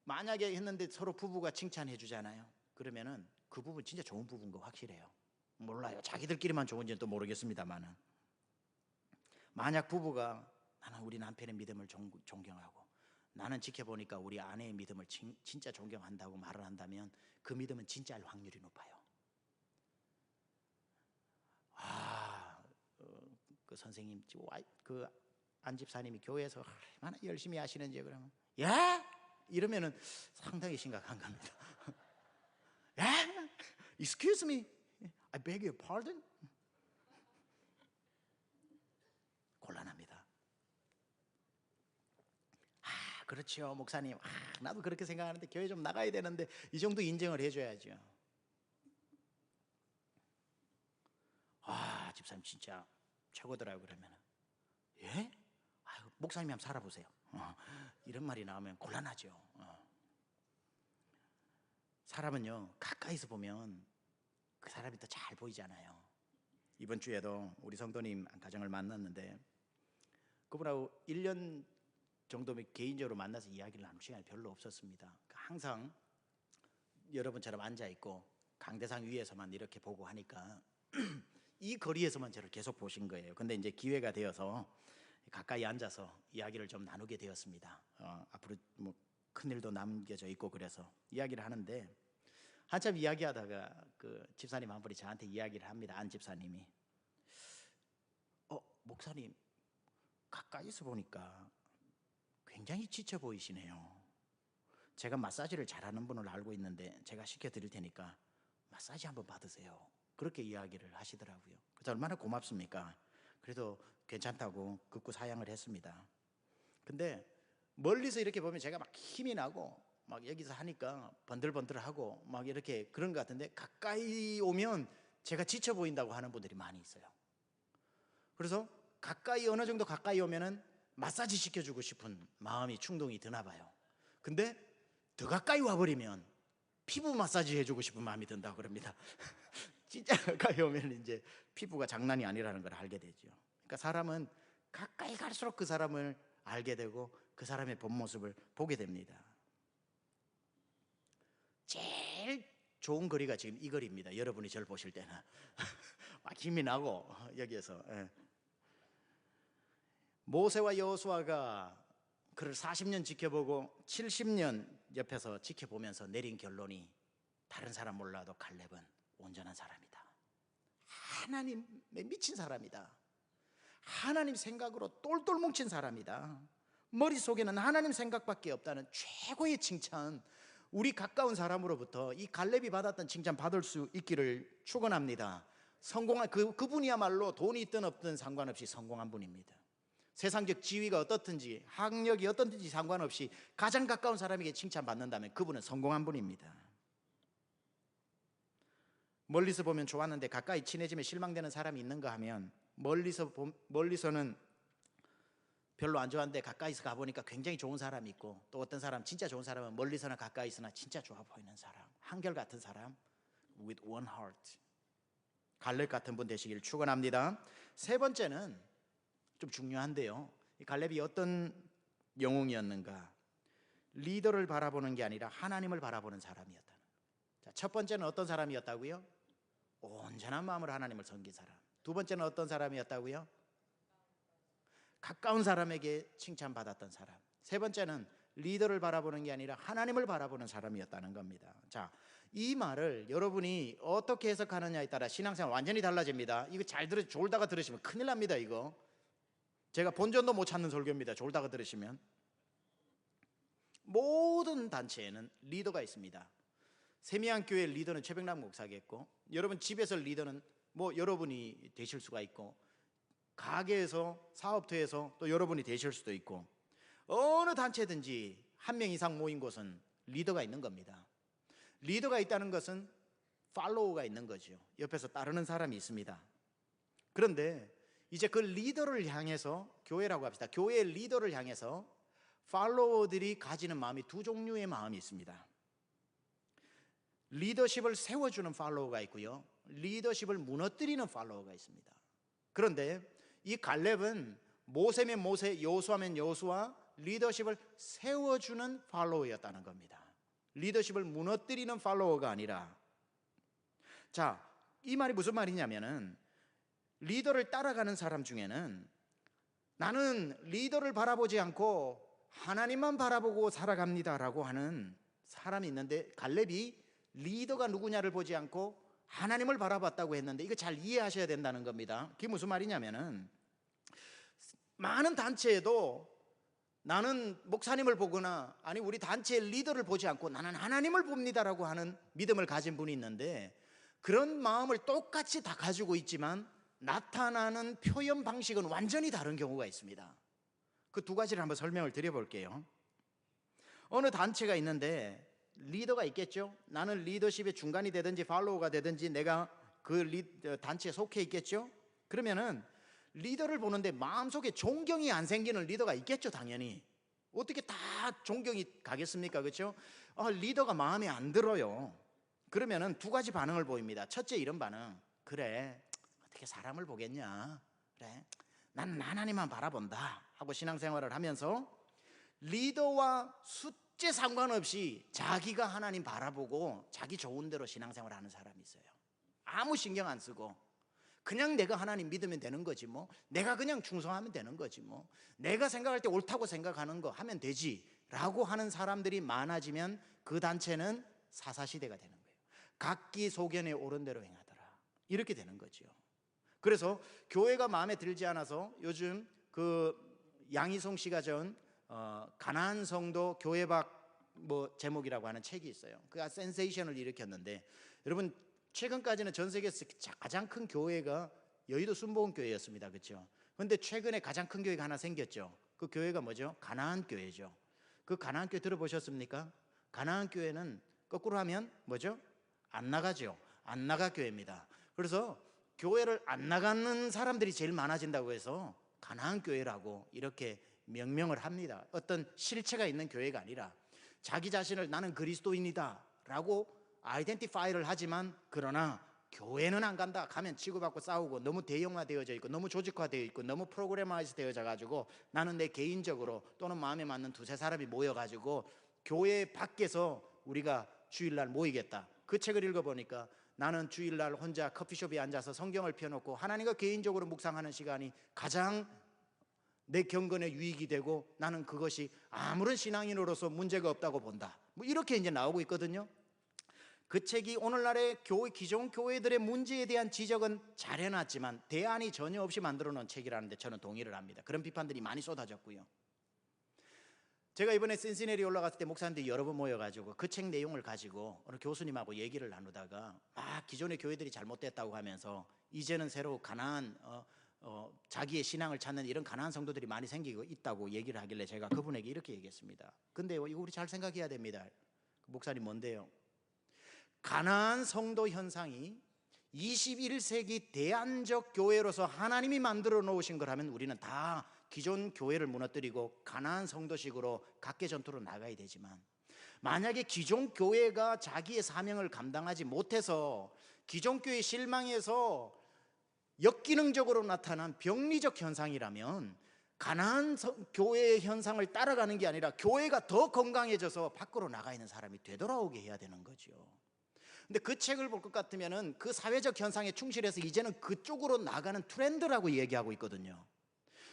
만약에 했는데 서로 부부가 칭찬해 주잖아요. 그러면은 그 부부 진짜 좋은 부부인 거 확실해요. 몰라요, 자기들끼리만 좋은지는 또 모르겠습니다만은, 만약 부부가 나는 우리 남편의 믿음을 존경하고 나는 지켜보니까 우리 아내의 믿음을 진짜 존경한다고 말을 한다면 그 믿음은 진짜일 확률이 높아요. 그 선생님, 그 안 집사님이 교회에서 얼마나 열심히 하시는지 그러면 예? 이러면은 상당히 심각한 겁니다. 예? Excuse me, I beg your pardon? 곤란합니다. 그렇죠 목사님, 나도 그렇게 생각하는데 교회 좀 나가야 되는데 이 정도 인정을 해줘야죠. 집사님 진짜 최고더라고요. 그러면 예? 목사님이 한번 살아보세요. 이런 말이 나오면 곤란하죠. 사람은요 가까이서 보면 그 사람이 더 잘 보이잖아요. 이번 주에도 우리 성도님 가정을 만났는데 그분하고 1년 정도 개인적으로 만나서 이야기를 나눌 시간이 별로 없었습니다. 항상 여러분처럼 앉아있고 강대상 위에서만 이렇게 보고 하니까 이 거리에서만 저를 계속 보신 거예요. 근데 이제 기회가 되어서 가까이 앉아서 이야기를 좀 나누게 되었습니다. 앞으로 뭐 큰일도 남겨져 있고 그래서 이야기를 하는데, 한참 이야기하다가 그 집사님 한 분이 저한테 이야기를 합니다. 안 집사님이 목사님 가까이서 보니까 굉장히 지쳐 보이시네요. 제가 마사지를 잘하는 분을 알고 있는데 제가 시켜드릴 테니까 마사지 한번 받으세요. 그렇게 이야기를 하시더라고요. 그래서 얼마나 고맙습니까? 그래도 괜찮다고 극구 사양을 했습니다. 근데 멀리서 이렇게 보면 제가 막 힘이 나고 막 여기서 하니까 번들번들하고 막 이렇게 그런 것 같은데, 가까이 오면 제가 지쳐 보인다고 하는 분들이 많이 있어요. 그래서 가까이, 어느 정도 가까이 오면은 마사지 시켜주고 싶은 마음이, 충동이 드나 봐요. 근데 더 가까이 와버리면 피부 마사지 해주고 싶은 마음이 든다고 그럽니다. 진짜 가까이 오면 이제 피부가 장난이 아니라는 걸 알게 되죠. 그러니까 사람은 가까이 갈수록 그 사람을 알게 되고 그 사람의 본 모습을 보게 됩니다. 제일 좋은 거리가 지금 이 거리입니다. 여러분이 저를 보실 때는 힘이 나고 여기에서. 예. 모세와 여호수아가 그를 40년 지켜보고 70년 옆에서 지켜보면서 내린 결론이 다른 사람 몰라도 갈렙은 온전한 사람이다. 하나님에 미친 사람이다. 하나님 생각으로 똘똘 뭉친 사람이다. 머릿속에는 하나님 생각밖에 없다는 최고의 칭찬, 우리 가까운 사람으로부터 이 갈렙이 받았던 칭찬 받을 수 있기를 축원합니다. 성공한 그분이야말로 돈이 있든 없든 상관없이 성공한 분입니다. 세상적 지위가 어떻든지 학력이 어떻든지 상관없이 가장 가까운 사람에게 칭찬받는다면 그분은 성공한 분입니다. 멀리서 보면 좋았는데 가까이 친해지면 실망되는 사람이 있는가 하면 멀리서는 별로 안 좋았는데 가까이서 가보니까 굉장히 좋은 사람이 있고, 또 어떤 사람 진짜 좋은 사람은 멀리서나 가까이서나 진짜 좋아 보이는 사람, 한결같은 사람, with one heart. 갈렙 같은 분 되시길 축원합니다. 세 번째는 좀 중요한데요, 이 갈렙이 어떤 영웅이었는가? 리더를 바라보는 게 아니라 하나님을 바라보는 사람이었다는. 자, 첫 번째는 어떤 사람이었다고요? 온전한 마음으로 하나님을 섬긴 사람. 두 번째는 어떤 사람이었다고요? 가까운 사람에게 칭찬받았던 사람. 세 번째는 리더를 바라보는 게 아니라 하나님을 바라보는 사람이었다는 겁니다. 자, 이 말을 여러분이 어떻게 해석하느냐에 따라 신앙생활 완전히 달라집니다. 이거 잘 졸다가 들으시면 큰일 납니다. 이거 제가 본전도 못 찾는 설교입니다. 졸다가 들으시면. 모든 단체에는 리더가 있습니다. 세미한 교회 리더는 최백남 목사겠고, 여러분 집에서 리더는 뭐 여러분이 되실 수가 있고, 가게에서 사업터에서 또 여러분이 되실 수도 있고, 어느 단체든지 한 명 이상 모인 곳은 리더가 있는 겁니다. 리더가 있다는 것은 팔로워가 있는 거죠. 옆에서 따르는 사람이 있습니다. 그런데 이제 그 리더를 향해서, 교회라고 합시다. 교회의 리더를 향해서 팔로워들이 가지는 마음이 두 종류의 마음이 있습니다. 리더십을 세워주는 팔로워가 있고요, 리더십을 무너뜨리는 팔로워가 있습니다. 그런데 이 갈렙은 모세면 모세, 여호수아면 여호수아, 리더십을 세워주는 팔로워였다는 겁니다. 리더십을 무너뜨리는 팔로워가 아니라. 자, 이 말이 무슨 말이냐면은, 리더를 따라가는 사람 중에는 나는 리더를 바라보지 않고 하나님만 바라보고 살아갑니다라고 하는 사람이 있는데, 갈렙이 리더가 누구냐를 보지 않고 하나님을 바라봤다고 했는데, 이거 잘 이해하셔야 된다는 겁니다. 그게 무슨 말이냐면은, 많은 단체에도 나는 목사님을 보거나 아니 우리 단체의 리더를 보지 않고 나는 하나님을 봅니다라고 하는 믿음을 가진 분이 있는데, 그런 마음을 똑같이 다 가지고 있지만 나타나는 표현 방식은 완전히 다른 경우가 있습니다. 그 두 가지를 한번 설명을 드려볼게요. 어느 단체가 있는데 리더가 있겠죠. 나는 리더십의 중간이 되든지 팔로워가 되든지 내가 그 단체에 속해 있겠죠. 그러면은 리더를 보는데 마음속에 존경이 안 생기는 리더가 있겠죠. 당연히. 어떻게 다 존경이 가겠습니까? 그렇죠? 리더가 마음에 안 들어요. 그러면은 두 가지 반응을 보입니다. 첫째, 이런 반응. 그래, 어떻게 사람을 보겠냐. 그래, 나는 하나님만 바라본다 하고 신앙생활을 하면서 리더와 숫자 상관없이 자기가 하나님 바라보고 자기 좋은 대로 신앙생활을 하는 사람이 있어요. 아무 신경 안 쓰고 그냥 내가 하나님 믿으면 되는 거지 뭐, 내가 그냥 충성하면 되는 거지 뭐, 내가 생각할 때 옳다고 생각하는 거 하면 되지 라고 하는 사람들이 많아지면 그 단체는 사사시대가 되는 거예요. 각기 소견에 옳은 대로 행하더라, 이렇게 되는 거죠. 그래서 교회가 마음에 들지 않아서 요즘 그 양희송 씨가 전 가나안 성도 교회 밖 뭐 제목이라고 하는 책이 있어요. 그가 센세이션을 일으켰는데, 여러분 최근까지는 전 세계에서 가장 큰 교회가 여의도 순복음 교회였습니다. 그렇죠? 그런데 최근에 가장 큰 교회가 하나 생겼죠. 그 교회가 뭐죠? 가나안 교회죠. 그 가나안 교회 들어보셨습니까? 가나안 교회는 거꾸로 하면 뭐죠? 안 나가죠. 안 나가 교회입니다. 그래서 교회를 안 나가는 사람들이 제일 많아진다고 해서 가나안 교회라고 이렇게 명명을 합니다. 어떤 실체가 있는 교회가 아니라 자기 자신을 나는 그리스도인이다 라고 아이덴티파이를 하지만, 그러나 교회는 안 간다. 가면 치고받고 싸우고 너무 대형화되어져 있고 너무 조직화되어 있고 너무 프로그래마이즈 되어져 가지고 나는 내 개인적으로 또는 마음에 맞는 두세 사람이 모여가지고 교회 밖에서 우리가 주일날 모이겠다. 그 책을 읽어보니까 나는 주일날 혼자 커피숍에 앉아서 성경을 펴놓고 하나님과 개인적으로 묵상하는 시간이 가장 내 경건에 유익이 되고 나는 그것이 아무런 신앙인으로서 문제가 없다고 본다. 뭐 이렇게 이제 나오고 있거든요. 그 책이 오늘날의 기존 교회들의 문제에 대한 지적은 잘 해놨지만 대안이 전혀 없이 만들어 놓은 책이라는데 저는 동의를 합니다. 그런 비판들이 많이 쏟아졌고요. 제가 이번에 신시내리 올라갔을 때 목사님들이 여러 번 모여가지고 그 책 내용을 가지고 어느 교수님하고 얘기를 나누다가 기존의 교회들이 잘못됐다고 하면서 이제는 새로 가난한 자기의 신앙을 찾는 이런 가난한 성도들이 많이 생기고 있다고 얘기를 하길래 제가 그분에게 이렇게 얘기했습니다. 근데 이거 우리 잘 생각해야 됩니다. 목사님 뭔데요? 가난한 성도 현상이 21세기 대안적 교회로서 하나님이 만들어 놓으신 거라면 우리는 다 기존 교회를 무너뜨리고 가난한 성도식으로 각계 전투로 나가야 되지만, 만약에 기존 교회가 자기의 사명을 감당하지 못해서 기존 교회 실망해서 역기능적으로 나타난 병리적 현상이라면 가난한 교회의 현상을 따라가는 게 아니라 교회가 더 건강해져서 밖으로 나가 있는 사람이 되돌아오게 해야 되는 거죠. 근데 그 책을 볼 것 같으면은 그 사회적 현상에 충실해서 이제는 그쪽으로 나가는 트렌드라고 얘기하고 있거든요.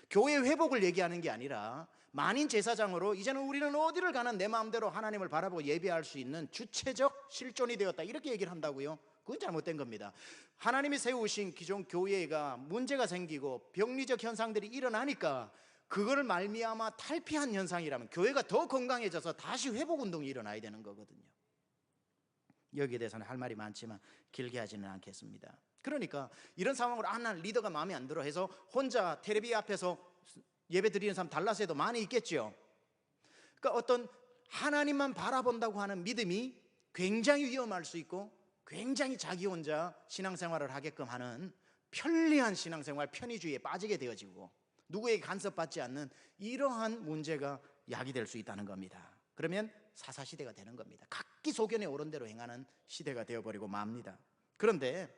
교회 회복을 얘기하는 게 아니라 만인 제사장으로 이제는 우리는 어디를 가는 내 마음대로 하나님을 바라보고 예배할 수 있는 주체적 실존이 되었다, 이렇게 얘기를 한다고요? 그건 잘못된 겁니다. 하나님이 세우신 기존 교회가 문제가 생기고 병리적 현상들이 일어나니까 그걸 말미암아 탈피한 현상이라면 교회가 더 건강해져서 다시 회복 운동이 일어나야 되는 거거든요. 여기에 대해서는 할 말이 많지만 길게 하지는 않겠습니다. 그러니까 이런 상황으로 난 리더가 마음에 안 들어 해서 혼자 텔레비 앞에서 예배 드리는 사람 달라스에도 많이 있겠죠. 그러니까 어떤 하나님만 바라본다고 하는 믿음이 굉장히 위험할 수 있고 굉장히 자기 혼자 신앙생활을 하게끔 하는 편리한 신앙생활, 편의주의에 빠지게 되어지고 누구에게 간섭받지 않는 이러한 문제가 야기될 수 있다는 겁니다. 그러면 사사시대가 되는 겁니다. 각기 소견에 옳은 대로 행하는 시대가 되어버리고 맙니다. 그런데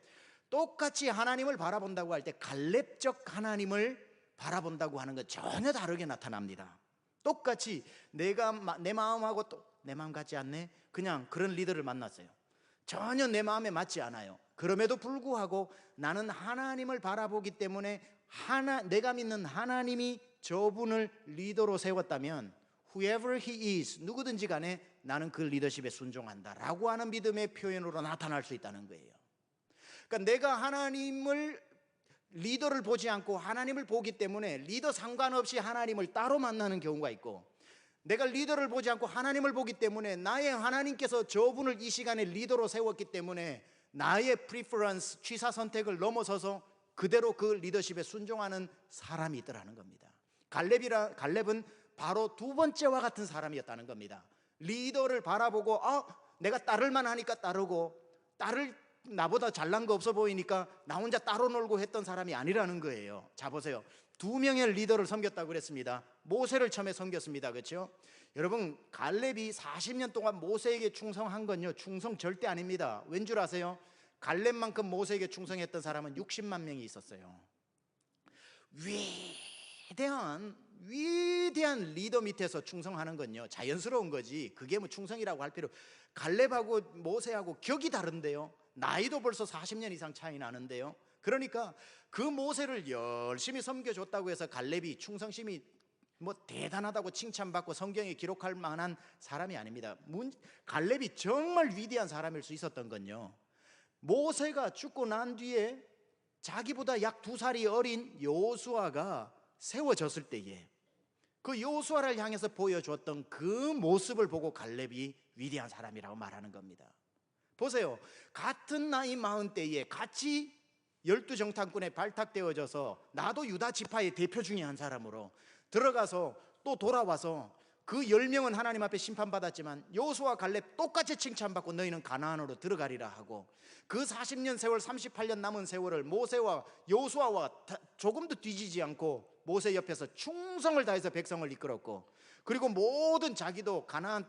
똑같이 하나님을 바라본다고 할 때 갈렙적 하나님을 바라본다고 하는 건 전혀 다르게 나타납니다. 똑같이 내가 내 마음하고 내 마음 같지 않네? 그냥 그런 리더를 만났어요. 전혀 내 마음에 맞지 않아요. 그럼에도 불구하고 나는 하나님을 바라보기 때문에 내가 믿는 하나님이 저분을 리더로 세웠다면 whoever he is, 누구든지 간에 나는 그 리더십에 순종한다라고 하는 믿음의 표현으로 나타날 수 있다는 거예요. 그러니까 내가 하나님을 리더를 보지 않고 하나님을 보기 때문에 리더 상관없이 하나님을 따로 만나는 경우가 있고, 내가 리더를 보지 않고 하나님을 보기 때문에 나의 하나님께서 저분을 이 시간에 리더로 세웠기 때문에 나의 프리퍼런스, 취사 선택을 넘어서서 그대로 그 리더십에 순종하는 사람이 있더라는 겁니다. 갈렙은 바로 두 번째와 같은 사람이었다는 겁니다. 리더를 바라보고 내가 따를만 하니까 따르고, 나보다 잘난 거 없어 보이니까 나 혼자 따로 놀고 했던 사람이 아니라는 거예요. 자 보세요. 두 명의 리더를 섬겼다고 그랬습니다. 모세를 처음에 섬겼습니다. 그렇죠? 여러분, 갈렙이 40년 동안 모세에게 충성한 건요, 충성 절대 아닙니다. 왠 줄 아세요? 갈렙만큼 모세에게 충성했던 사람은 60만 명이 있었어요. 위대한 리더 밑에서 충성하는 건요 자연스러운 거지, 그게 뭐 충성이라고 할 필요. 갈렙하고 모세하고 격이 다른데요, 나이도 벌써 40년 이상 차이 나는데요. 그러니까 그 모세를 열심히 섬겨줬다고 해서 갈렙이 충성심이 뭐 대단하다고 칭찬받고 성경에 기록할 만한 사람이 아닙니다. 갈렙이 정말 위대한 사람일 수 있었던 건요, 모세가 죽고 난 뒤에 자기보다 약 2살이 어린 여호수아가 세워졌을 때에 그 여호수아를 향해서 보여줬던 그 모습을 보고 갈렙이 위대한 사람이라고 말하는 겁니다. 보세요. 같은 나이 40대에 같이 12정탐꾼에 발탁되어져서 나도 유다 지파의 대표 중에 한 사람으로 들어가서 또 돌아와서 그 10명은 하나님 앞에 심판받았지만 여호수아 갈렙 똑같이 칭찬받고 너희는 가나안으로 들어가리라 하고, 그 40년 세월, 38년 남은 세월을 모세와 여호수아와 조금도 뒤지지 않고 모세 옆에서 충성을 다해서 백성을 이끌었고, 그리고 모든 자기도 가나안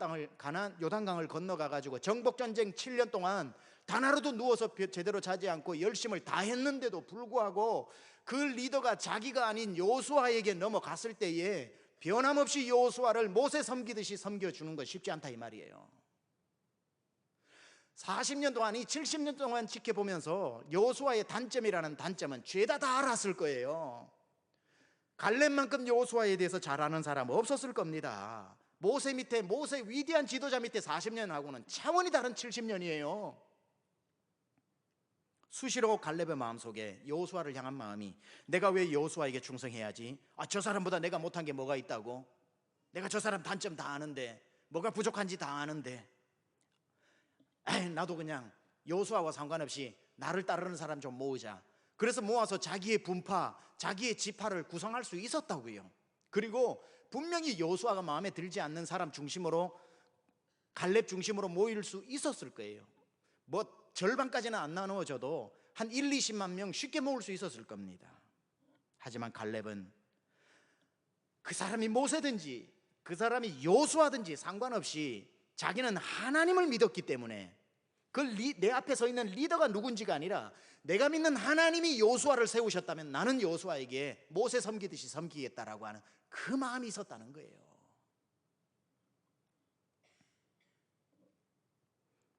요단강을 건너가 가지고 정복전쟁 7년 동안 단 하루도 누워서 제대로 자지 않고 열심을 다했는데도 불구하고 그 리더가 자기가 아닌 여호수아에게 넘어갔을 때에 변함없이 여호수아를 모세 섬기듯이 섬겨주는 건 쉽지 않다 이 말이에요. 40년 동안이 70년 동안 지켜보면서 여호수아의 단점이라는 단점은 죄다 다 알았을 거예요. 갈렙만큼 여호수아에 대해서 잘 아는 사람 없었을 겁니다. 모세 밑에, 모세 위대한 지도자 밑에 40년하고는 차원이 다른 70년이에요. 수시로 갈렙의 마음속에 여호수아를 향한 마음이, 내가 왜 여호수아에게 충성해야지? 저 사람보다 내가 못한 게 뭐가 있다고? 내가 저 사람 단점 다 아는데, 뭐가 부족한지 다 아는데, 나도 그냥 여호수아와 상관없이 나를 따르는 사람 좀 모으자. 그래서 모아서 자기의 분파, 자기의 지파를 구성할 수 있었다고요. 그리고 분명히 여호수아가 마음에 들지 않는 사람 중심으로, 갈렙 중심으로 모일 수 있었을 거예요. 뭐 절반까지는 안 나누어져도 한 1, 20만 명 쉽게 모을 수 있었을 겁니다. 하지만 갈렙은 그 사람이 모세든지 그 사람이 여호수아든지 상관없이 자기는 하나님을 믿었기 때문에, 내 앞에 서 있는 리더가 누군지가 아니라 내가 믿는 하나님이 여호수아를 세우셨다면 나는 여호수아에게 모세 섬기듯이 섬기겠다라고 하는 그 마음이 있었다는 거예요.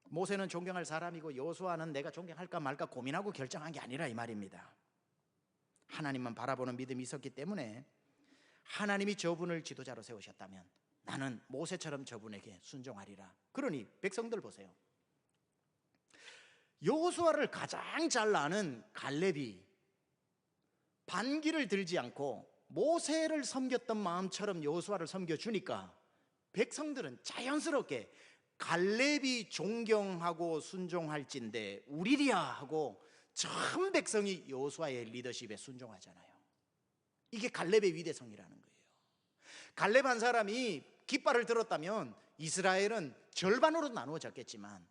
모세는 존경할 사람이고 여호수아는 내가 존경할까 말까 고민하고 결정한 게 아니라 이 말입니다. 하나님만 바라보는 믿음이 있었기 때문에 하나님이 저분을 지도자로 세우셨다면 나는 모세처럼 저분에게 순종하리라. 그러니 백성들 보세요. 여호수아를 가장 잘 아는 갈렙이 반기를 들지 않고 모세를 섬겼던 마음처럼 여호수아를 섬겨주니까 백성들은 자연스럽게 갈렙이 존경하고 순종할진대 우리리야 하고 전 백성이 여호수아의 리더십에 순종하잖아요. 이게 갈렙의 위대성이라는 거예요. 갈렙 한 사람이 깃발을 들었다면 이스라엘은 절반으로 나누어졌겠지만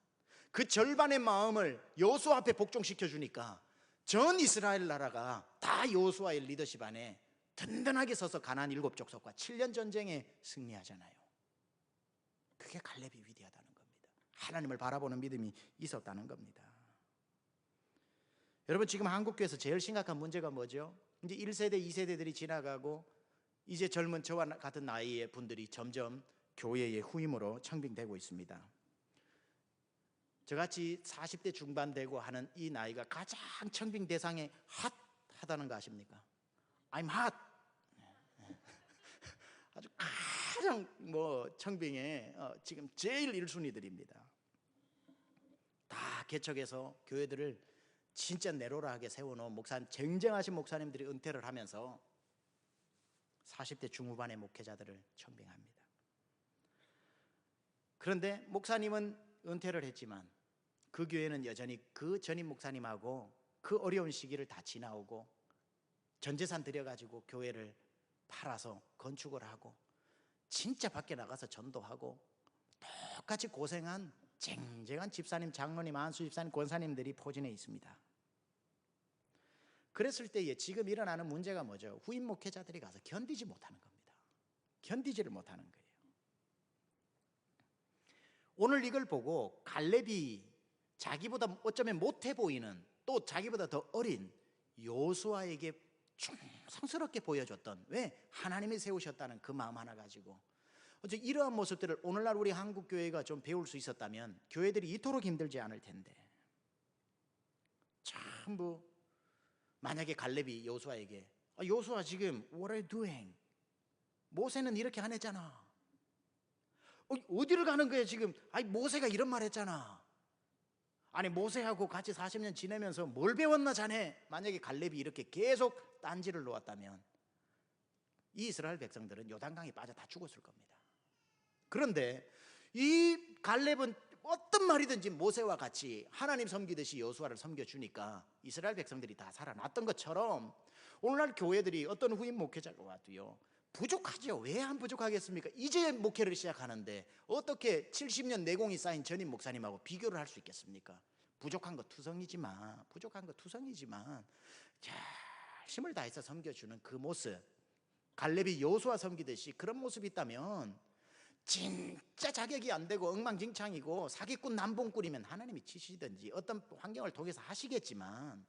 그 절반의 마음을 여호수아 앞에 복종시켜 주니까 전 이스라엘 나라가 다 여호수아의 리더십 안에 든든하게 서서 가나안 7족속과 7년 전쟁에 승리하잖아요. 그게 갈렙이 위대하다는 겁니다. 하나님을 바라보는 믿음이 있었다는 겁니다. 여러분, 지금 한국교회에서 제일 심각한 문제가 뭐죠? 이제 1세대, 2세대들이 지나가고 이제 젊은 저와 같은 나이의 분들이 점점 교회의 후임으로 청빙되고 있습니다. 저같이 40대 중반 되고 하는 이 나이가 가장 청빙 대상에 핫하다는 거 아십니까? I'm hot. 아주 가장 청빙에 지금 제일 1순위들입니다. 다 개척해서 교회들을 진짜 내로라하게 세워놓은 쟁쟁하신 목사님들이 은퇴를 하면서 40대 중후반의 목회자들을 청빙합니다. 그런데 목사님은 은퇴를 했지만 그 교회는 여전히 그 전임 목사님하고 그 어려운 시기를 다 지나오고 전 재산 들여가지고 교회를 팔아서 건축을 하고 진짜 밖에 나가서 전도하고 똑같이 고생한 쟁쟁한 집사님, 장로님, 안수 집사님, 권사님들이 포진해 있습니다. 그랬을 때에 지금 일어나는 문제가 뭐죠? 후임 목회자들이 가서 견디지 못하는 겁니다. 견디지를 못하는 거예요. 오늘 이걸 보고 갈렙이 자기보다 어쩌면 못해 보이는, 또 자기보다 더 어린 여호수아에게 충성스럽게 보여줬던, 왜? 하나님이 세우셨다는 그 마음 하나 가지고 어째 이러한 모습들을 오늘날 우리 한국교회가 좀 배울 수 있었다면 교회들이 이토록 힘들지 않을 텐데, 전부 만약에 갈렙이 여호수아에게 여호수아 지금 what are you doing? 모세는 이렇게 안 했잖아. 어디를 가는 거야 지금? 모세가 이런 말 했잖아. 아니 모세하고 같이 40년 지내면서 뭘 배웠나 자네? 만약에 갈렙이 이렇게 계속 딴지를 놓았다면 이 이스라엘 백성들은 요단강에 빠져 다 죽었을 겁니다. 그런데 이 갈렙은 어떤 말이든지 모세와 같이 하나님 섬기듯이 여호수아를 섬겨주니까 이스라엘 백성들이 다 살아났던 것처럼 오늘날 교회들이 어떤 후임 목회자가 와도요 부족하죠. 왜 안 부족하겠습니까? 이제 목회를 시작하는데 어떻게 70년 내공이 쌓인 전임 목사님하고 비교를 할 수 있겠습니까? 부족한 거 투성이지만 잘 힘을 다해서 섬겨주는 그 모습, 갈렙이 여호수아 섬기듯이 그런 모습이 있다면 진짜 자격이 안 되고 엉망진창이고 사기꾼 남봉꾼이면 하나님이 치시든지 어떤 환경을 통해서 하시겠지만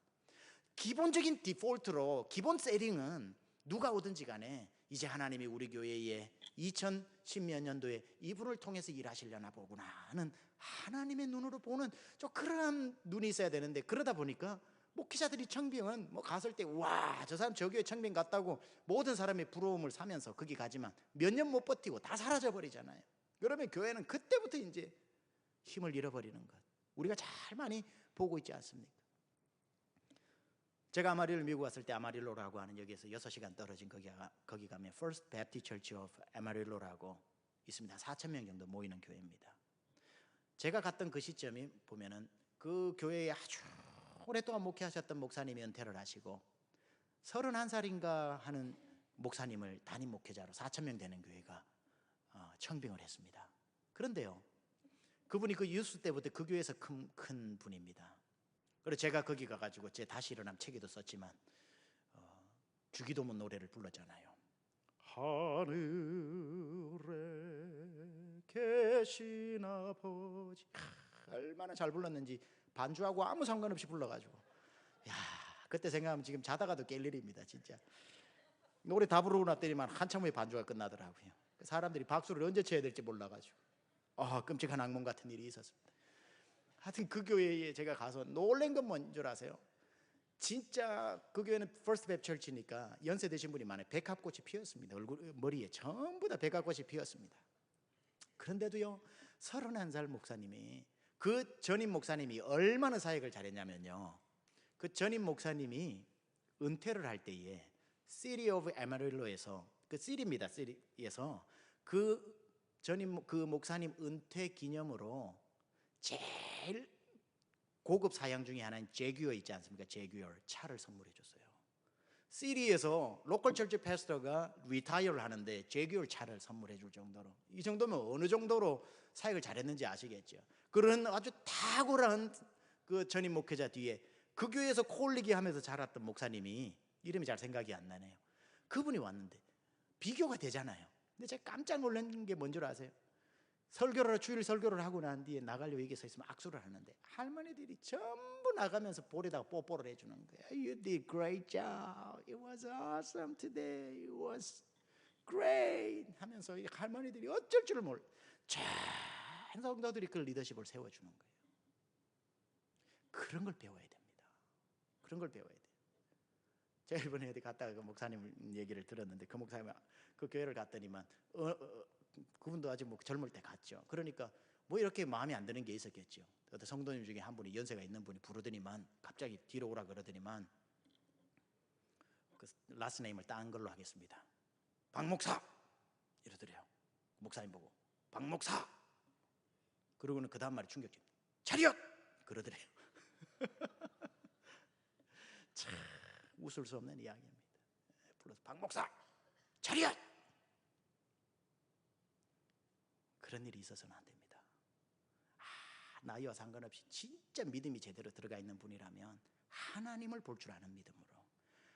기본적인 디폴트로 기본 세팅은 누가 오든지 간에 이제 하나님이 우리 교회에 2010몇 년도에 이분을 통해서 일하시려나 보구나 하는 하나님의 눈으로 보는 좀 그런 눈이 있어야 되는데, 그러다 보니까 목회자들이 청빙은 뭐 갔을 때 와, 저 사람 저 교회 청빙 갔다고 모든 사람의 부러움을 사면서 거기 가지만 몇 년 못 버티고 다 사라져 버리잖아요. 그러면 교회는 그때부터 이제 힘을 잃어버리는 것, 우리가 잘 많이 보고 있지 않습니까? 제가 아마릴로 미국 왔을 때, 아마릴로라고 하는 여기에서 6시간 떨어진 거기 가면 First Baptist Church of Amarillo라고 있습니다. 4,000명 정도 모이는 교회입니다. 제가 갔던 그 시점이 보면은 그 교회에 아주 오랫동안 목회하셨던 목사님이 은퇴를 하시고 31살인가 하는 목사님을 담임 목회자로 4,000명 되는 교회가 청빙을 했습니다. 그런데요, 그분이 그 유스 때부터 그 교회에서 큰 분입니다. 그래서 제가 거기 가가지고 제 다시 일어남 책에도 썼지만 주기도문 노래를 불렀잖아요. 하늘에 계신 아버지. 얼마나 잘 불렀는지 반주하고 아무 상관없이 불러가지고, 야, 그때 생각하면 지금 자다가도 깰 일입니다. 진짜 노래 다 부르고 났더니만 한참 후에 반주가 끝나더라고요. 사람들이 박수를 언제 쳐야 될지 몰라가지고 끔찍한 악몽 같은 일이 있었습니다. 하여튼 그 교회에 제가 가서 놀란 건 뭔 줄 아세요? 진짜 그 교회는 퍼스트 뵙 철치니까 연세 드신 분이 많아요. 백합꽃이 피었습니다. 머리에 전부 다 백합꽃이 피었습니다. 그런데도요, 31살 목사님이, 그 전임 목사님이 얼마나 사역을 잘했냐면요, 그 전임 목사님이 은퇴를 할 때에 City of Amarillo에서, 그 시리입니다, 시리에서 그 전임 그 목사님 은퇴 기념으로 제일 고급 사양 중에 하나인 제규어 있지 않습니까? 제규어 차를 선물해 줬어요. 시리에서 로컬 철치 패스터가 리타이어를 하는데 제규어 차를 선물해 줄 정도로, 이 정도면 어느 정도로 사역을 잘했는지 아시겠죠? 그런 아주 탁월한 그 전임 목회자 뒤에 그 교회에서 콜리기 하면서 자랐던 목사님이, 이름이 잘 생각이 안 나네요. 그분이 왔는데 비교가 되잖아요. 근데 제가 깜짝 놀란 게 뭔 줄 아세요? 주일 설교를 하고 난 뒤에 나가려고 여기 서 있으면 악수를 하는데 할머니들이 전부 나가면서 볼에다가 뽀뽀를 해주는 거예요. You did great job. It was awesome today. It was great 하면서 이 할머니들이 어쩔 줄을 몰라. 전 성도들이 그 리더십을 세워주는 거예요. 그런 걸 배워야 됩니다. 그런 걸 배워야 돼요. 제가 이번에 어디 갔다가 그 목사님 얘기를 들었는데, 그 목사님 그 교회를 갔더니만 그분도 아직 뭐 젊을 때 갔죠. 그러니까 뭐 이렇게 마음에 안 드는 게 있었겠죠. 어떤 성도님 중에 한 분이, 연세가 있는 분이 부르더니만 갑자기 뒤로 오라 그러더니만 그 라스트 네임을 딴 걸로 하겠습니다. 박 목사 이러더래요. 목사님 보고 박 목사. 그러고는 그 다음 말이 충격적이에요. 차렷 그러더래요. 참 웃을 수 없는 이야기입니다. 불러서 박 목사 차렷. 그런 일이 있어서는 안 됩니다. 나이와 상관없이 진짜 믿음이 제대로 들어가 있는 분이라면 하나님을 볼 줄 아는 믿음으로,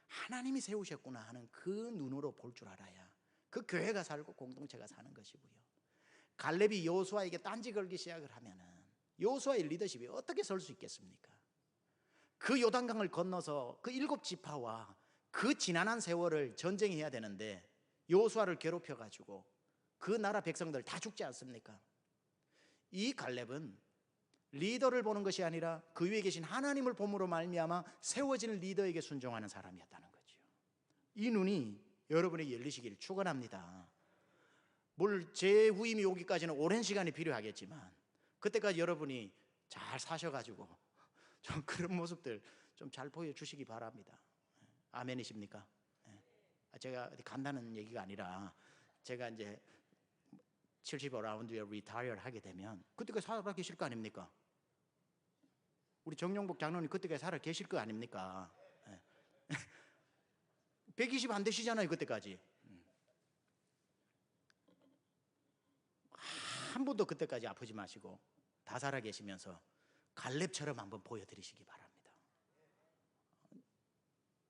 하나님이 세우셨구나 하는 그 눈으로 볼 줄 알아야 그 교회가 살고 공동체가 사는 것이고요. 갈렙이 여호수아에게 딴지 걸기 시작을 하면은 여호수아의 리더십이 어떻게 설 수 있겠습니까? 그 요단강을 건너서 그 7지파와 그 지난한 세월을 전쟁해야 되는데 여호수아를 괴롭혀가지고 그 나라 백성들 다 죽지 않습니까? 이 갈렙은 리더를 보는 것이 아니라 그 위에 계신 하나님을 봄으로 말미암아 세워진 리더에게 순종하는 사람이었다는 거죠. 이 눈이 여러분에게 열리시기를 축원합니다. 물 제 후임이 오기까지는 오랜 시간이 필요하겠지만 그때까지 여러분이 잘 사셔가지고 좀 그런 모습들 좀 잘 보여주시기 바랍니다. 아멘이십니까? 제가 어디 간다는 얘기가 아니라, 제가 이제 75라운드에 리타이어를 하게 되면 그때까지 살아 계실 거 아닙니까? 우리 정용복 장로님 그때까지 살아 계실 거 아닙니까? 120 안 되시잖아요 그때까지. 한 번도 그때까지 아프지 마시고 다 살아 계시면서 갈렙처럼 한번 보여드리시기 바랍니다.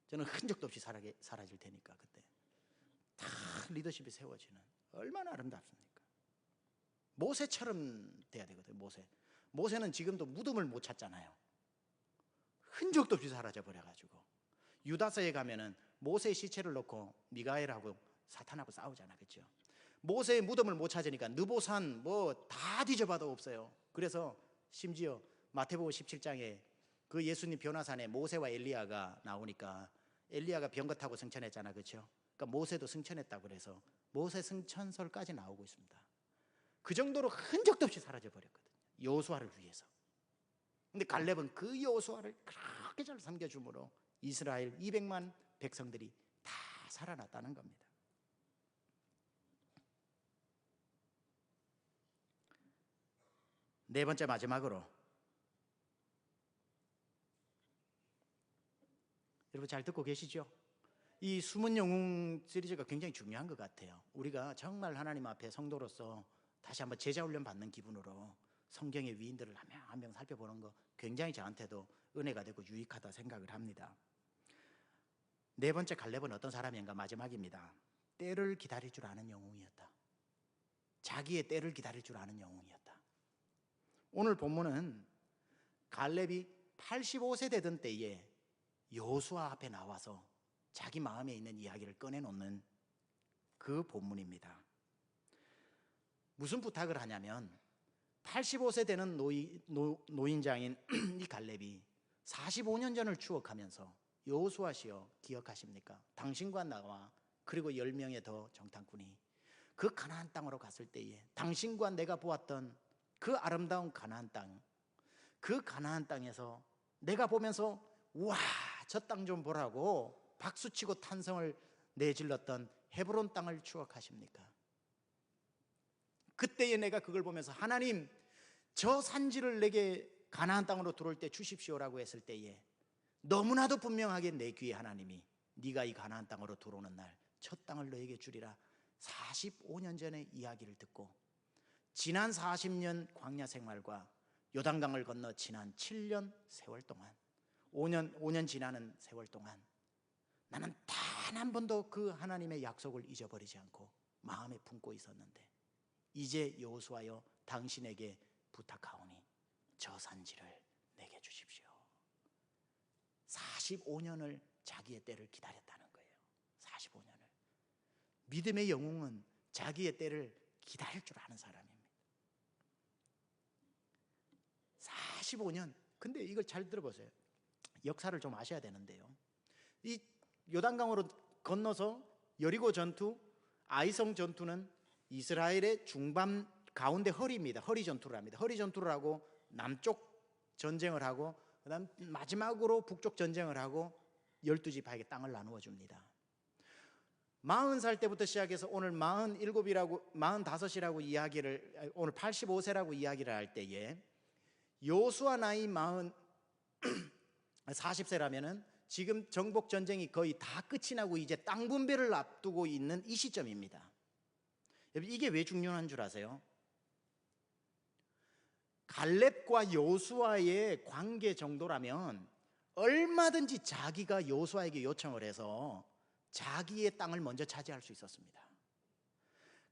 저는 흔적도 없이 사라질 테니까 그때 다 리더십이 세워지는, 얼마나 아름답습니까? 모세처럼 돼야 되거든요. 모세는 지금도 무덤을 못 찾잖아요. 흔적도 없이 사라져 버려가지고 유다서에 가면은 모세의 시체를 놓고 미가엘하고 사탄하고 싸우잖아, 그렇죠? 모세의 무덤을 못 찾으니까 느보산 뭐 다 뒤져봐도 없어요. 그래서 심지어 마태복음 17장에 그 예수님 변화산에 모세와 엘리야가 나오니까 엘리야가 병거 타고 승천했잖아, 그렇죠? 그러니까 모세도 승천했다고 그래서 모세 승천설까지 나오고 있습니다. 그 정도로 흔적도 없이 사라져 버렸거든요, 여호수아를 위해서. 근데 갈렙은 그 여호수아를 그렇게 잘 섬겨주므로 이스라엘 200만 백성들이 다 살아났다는 겁니다. 네 번째, 마지막으로, 여러분 잘 듣고 계시죠? 이 숨은 영웅 시리즈가 굉장히 중요한 것 같아요. 우리가 정말 하나님 앞에 성도로서 다시 한번 제자훈련 받는 기분으로 성경의 위인들을 한 명 한 명 살펴보는 거 굉장히 저한테도 은혜가 되고 유익하다 생각을 합니다. 네 번째, 갈렙은 어떤 사람인가? 마지막입니다. 때를 기다릴 줄 아는 영웅이었다. 자기의 때를 기다릴 줄 아는 영웅이었다. 오늘 본문은 갈렙이 85세 되던 때에 여호수아 앞에 나와서 자기 마음에 있는 이야기를 꺼내놓는 그 본문입니다. 무슨 부탁을 하냐면 85세 되는 노인장인 이 갈렙이 45년 전을 추억하면서 여호수아시여 기억하십니까? 당신과 나와 그리고 10명의 더 정탐꾼이 그 가나안 땅으로 갔을 때에 당신과 내가 보았던 그 아름다운 가나안 땅, 그 가나안 땅에서 내가 보면서 와, 저 땅 좀 보라고 박수치고 탄성을 내질렀던 헤브론 땅을 추억하십니까? 그때에 내가 그걸 보면서 하나님, 저 산지를 내게 가나안 땅으로 들어올 때 주십시오라고 했을 때에 너무나도 분명하게 내 귀에 하나님이 네가 이 가나안 땅으로 들어오는 날 첫 땅을 너에게 주리라 45년 전의 이야기를 듣고 지난 40년 광야 생활과 요단강을 건너 지난 7년 세월 동안 5년 지나는 세월 동안 나는 단 한 번도 그 하나님의 약속을 잊어버리지 않고 마음에 품고 있었는데 이제 여호수아여 당신에게 부탁하오니 저 산지를 내게 주십시오. 45년을 자기의 때를 기다렸다는 거예요. 45년을. 믿음의 영웅은 자기의 때를 기다릴 줄 아는 사람입니다. 45년. 근데 이걸 잘 들어보세요. 역사를 좀 아셔야 되는데요, 이 요단강으로 건너서 여리고 전투, 아이성 전투는 이스라엘의 중반 가운데 허리입니다. 허리 전투를 합니다. 허리 전투를 하고 남쪽 전쟁을 하고 그다음 마지막으로 북쪽 전쟁을 하고 12지파에게 땅을 나누어 줍니다. 40살 때부터 시작해서 오늘 47이라고 45이라고 이야기를, 오늘 85세라고 이야기를 할 때에 여호수아 나이 40세라면은 지금 정복 전쟁이 거의 다 끝이 나고 이제 땅 분배를 앞두고 있는 이 시점입니다. 여러분, 이게 왜 중요한 줄 아세요? 갈렙과 여호수아의 관계 정도라면 얼마든지 자기가 여호수아에게 요청을 해서 자기의 땅을 먼저 차지할 수 있었습니다.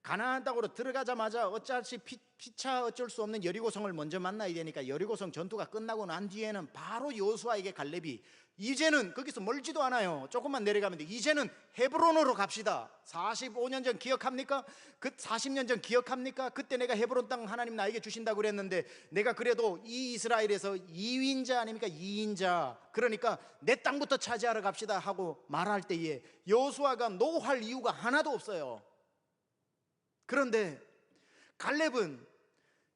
가나안 땅으로 들어가자마자 어차피 피차 어쩔 수 없는 여리고성을 먼저 만나야 되니까 여리고성 전투가 끝나고 난 뒤에는 바로 여호수아에게 갈렙이 이제는 거기서 멀지도 않아요. 조금만 내려가면 돼. 이제는 헤브론으로 갑시다. 45년 전 기억합니까? 그 40년 전 기억합니까? 그때 내가 헤브론 땅 하나님 나에게 주신다고 그랬는데 내가 그래도 이 이스라엘에서 2위인자 아닙니까? 2인자. 그러니까 내 땅부터 차지하러 갑시다 하고 말할 때에 여호수아가 노할 이유가 하나도 없어요. 그런데 갈렙은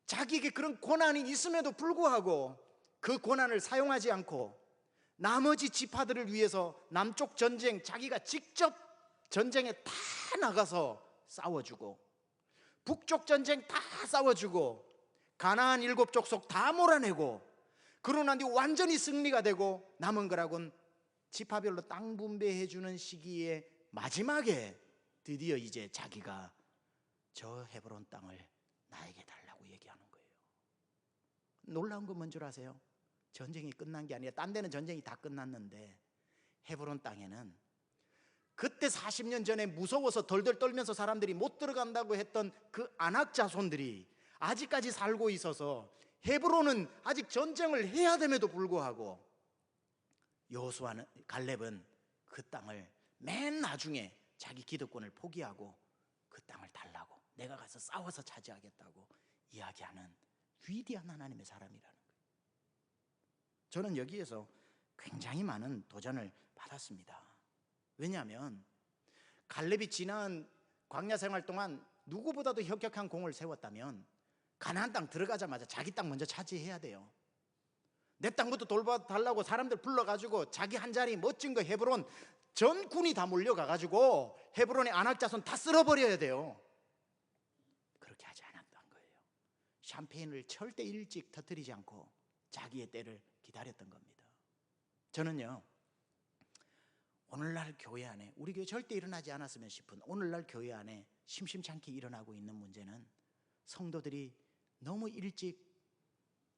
자기에게 그런 고난이 있음에도 불구하고 그 고난을 사용하지 않고 나머지 지파들을 위해서 남쪽 전쟁 자기가 직접 전쟁에 다 나가서 싸워주고 북쪽 전쟁 다 싸워주고 가나안 7족속 다 몰아내고 그러고 난 뒤 완전히 승리가 되고 남은 거라고는 지파별로 땅 분배해주는 시기에 마지막에 드디어 이제 자기가 저 헤브론 땅을 나에게 달라고 얘기하는 거예요. 놀라운 건 뭔 줄 아세요? 전쟁이 끝난 게 아니라 딴 데는 전쟁이 다 끝났는데 헤브론 땅에는 그때 40년 전에 무서워서 덜덜 떨면서 사람들이 못 들어간다고 했던 그 아낙 자손들이 아직까지 살고 있어서 헤브론은 아직 전쟁을 해야 됨에도 불구하고 여호수아는 갈렙은 그 땅을 맨 나중에 자기 기득권을 포기하고 그 땅을 달라고, 내가 가서 싸워서 차지하겠다고 이야기하는 위대한 하나님의 사람이라는 거예요. 저는 여기에서 굉장히 많은 도전을 받았습니다. 왜냐하면 갈렙이 지난 광야 생활 동안 누구보다도 혁혁한 공을 세웠다면 가나안 땅 들어가자마자 자기 땅 먼저 차지해야 돼요. 내 땅부터 돌봐달라고 사람들 불러가지고 자기 한 자리 멋진 거 헤브론 전 군이 다 몰려가가지고 헤브론의 안악자손 다 쓸어버려야 돼요. 그렇게 하지 않았던 거예요. 샴페인을 절대 일찍 터뜨리지 않고 자기의 때를 기다렸던 겁니다. 저는요, 오늘날 교회 안에, 우리 교회 절대 일어나지 않았으면 싶은 오늘날 교회 안에 심심치 않게 일어나고 있는 문제는 성도들이 너무 일찍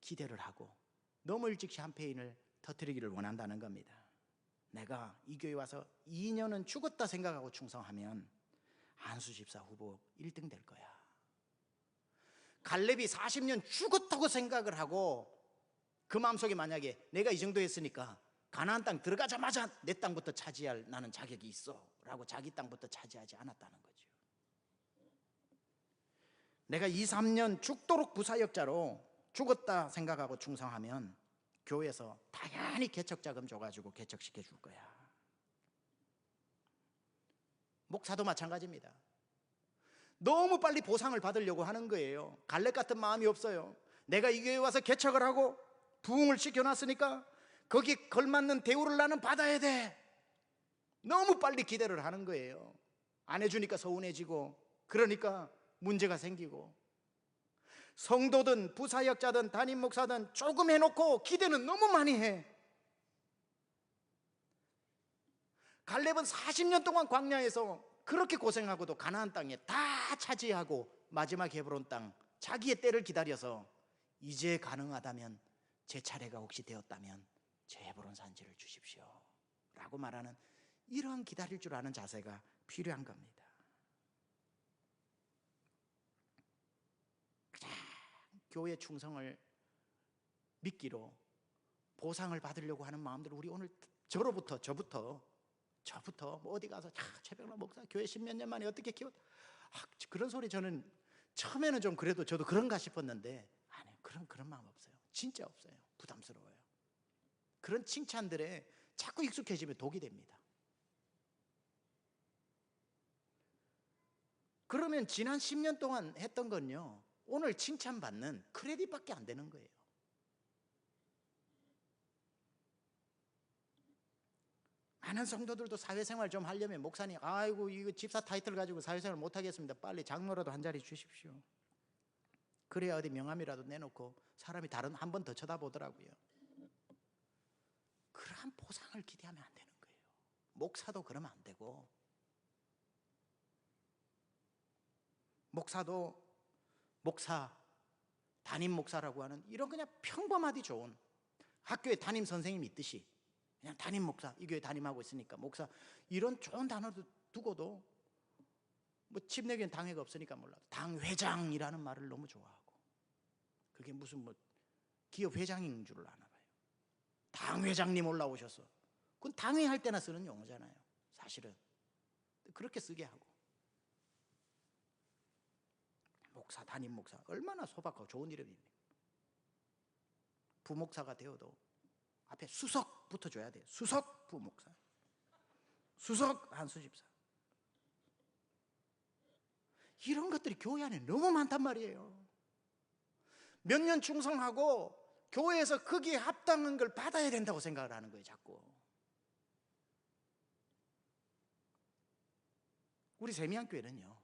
기대를 하고 너무 일찍 샴페인을 터뜨리기를 원한다는 겁니다. 내가 이 교회 와서 2년은 죽었다 생각하고 충성하면 안수 집사 후보 1등 될 거야. 갈렙이 40년 죽었다고 생각을 하고 그 마음속에 만약에 내가 이 정도 했으니까 가나안 땅 들어가자마자 내 땅부터 차지할 나는 자격이 있어 라고 자기 땅부터 차지하지 않았다는 거죠. 내가 2, 3년 죽도록 부사역자로 죽었다 생각하고 충성하면 교회에서 당연히 개척자금 줘가지고 개척시켜 줄 거야. 목사도 마찬가지입니다. 너무 빨리 보상을 받으려고 하는 거예요. 갈렙 같은 마음이 없어요. 내가 이 교회에 와서 개척을 하고 부흥을 시켜놨으니까 거기 걸맞는 대우를 나는 받아야 돼. 너무 빨리 기대를 하는 거예요. 안 해주니까 서운해지고, 그러니까 문제가 생기고, 성도든 부사역자든 담임 목사든 조금 해놓고 기대는 너무 많이 해. 갈렙은 40년 동안 광야에서 그렇게 고생하고도 가나안 땅에 다 차지하고 마지막 헤브론 땅 자기의 때를 기다려서 이제 가능하다면 제 차례가 혹시 되었다면 제 헤브론 산지를 주십시오 라고 말하는, 이러한 기다릴 줄 아는 자세가 필요한 겁니다. 그냥 교회 충성을 믿기로 보상을 받으려고 하는 마음들, 우리 오늘 저부터 뭐 어디 가서 최병란 목사 교회 10몇 년 만에 어떻게 키웠, 그런 소리 저는 처음에는 좀 그래도 저도 그런가 싶었는데, 아니, 그런 마음 없어요. 진짜 없어요. 부담스러워요. 그런 칭찬들에 자꾸 익숙해지면 독이 됩니다. 그러면 지난 10년 동안 했던 건요, 오늘 칭찬받는 크레딧밖에 안 되는 거예요. 많은 성도들도 사회생활 좀 하려면 목사님, 아이고 이거 집사 타이틀 가지고 사회생활 못하겠습니다. 빨리 장로라도 한 자리 주십시오. 그래야 어디 명함이라도 내놓고 사람이 다른 한 번 더 쳐다보더라고요. 그러한 보상을 기대하면 안 되는 거예요. 목사도 그러면 안 되고, 목사도 목사, 담임 목사라고 하는 이런 그냥 평범하디 좋은 학교에 담임 선생님 있듯이 그냥 담임 목사, 이 교회 담임하고 있으니까 목사, 이런 좋은 단어도 두고도 뭐 집 내기엔 당회가 없으니까 몰라도 당회장이라는 말을 너무 좋아하고, 그게 무슨 뭐 기업 회장인 줄 아나 봐요. 당회장님 올라오셔서, 그건 당회할 때나 쓰는 용어잖아요. 사실은 그렇게 쓰게 하고, 목사, 담임 목사 얼마나 소박하고 좋은 이름입니까? 부목사가 되어도 앞에 수석 붙어줘야 돼요. 수석 부목사, 수석 한수집사. 이런 것들이 교회 안에 너무 많단 말이에요. 몇 년 충성하고 교회에서 거기에 합당한 걸 받아야 된다고 생각을 하는 거예요. 자꾸 우리 세미안교회는요,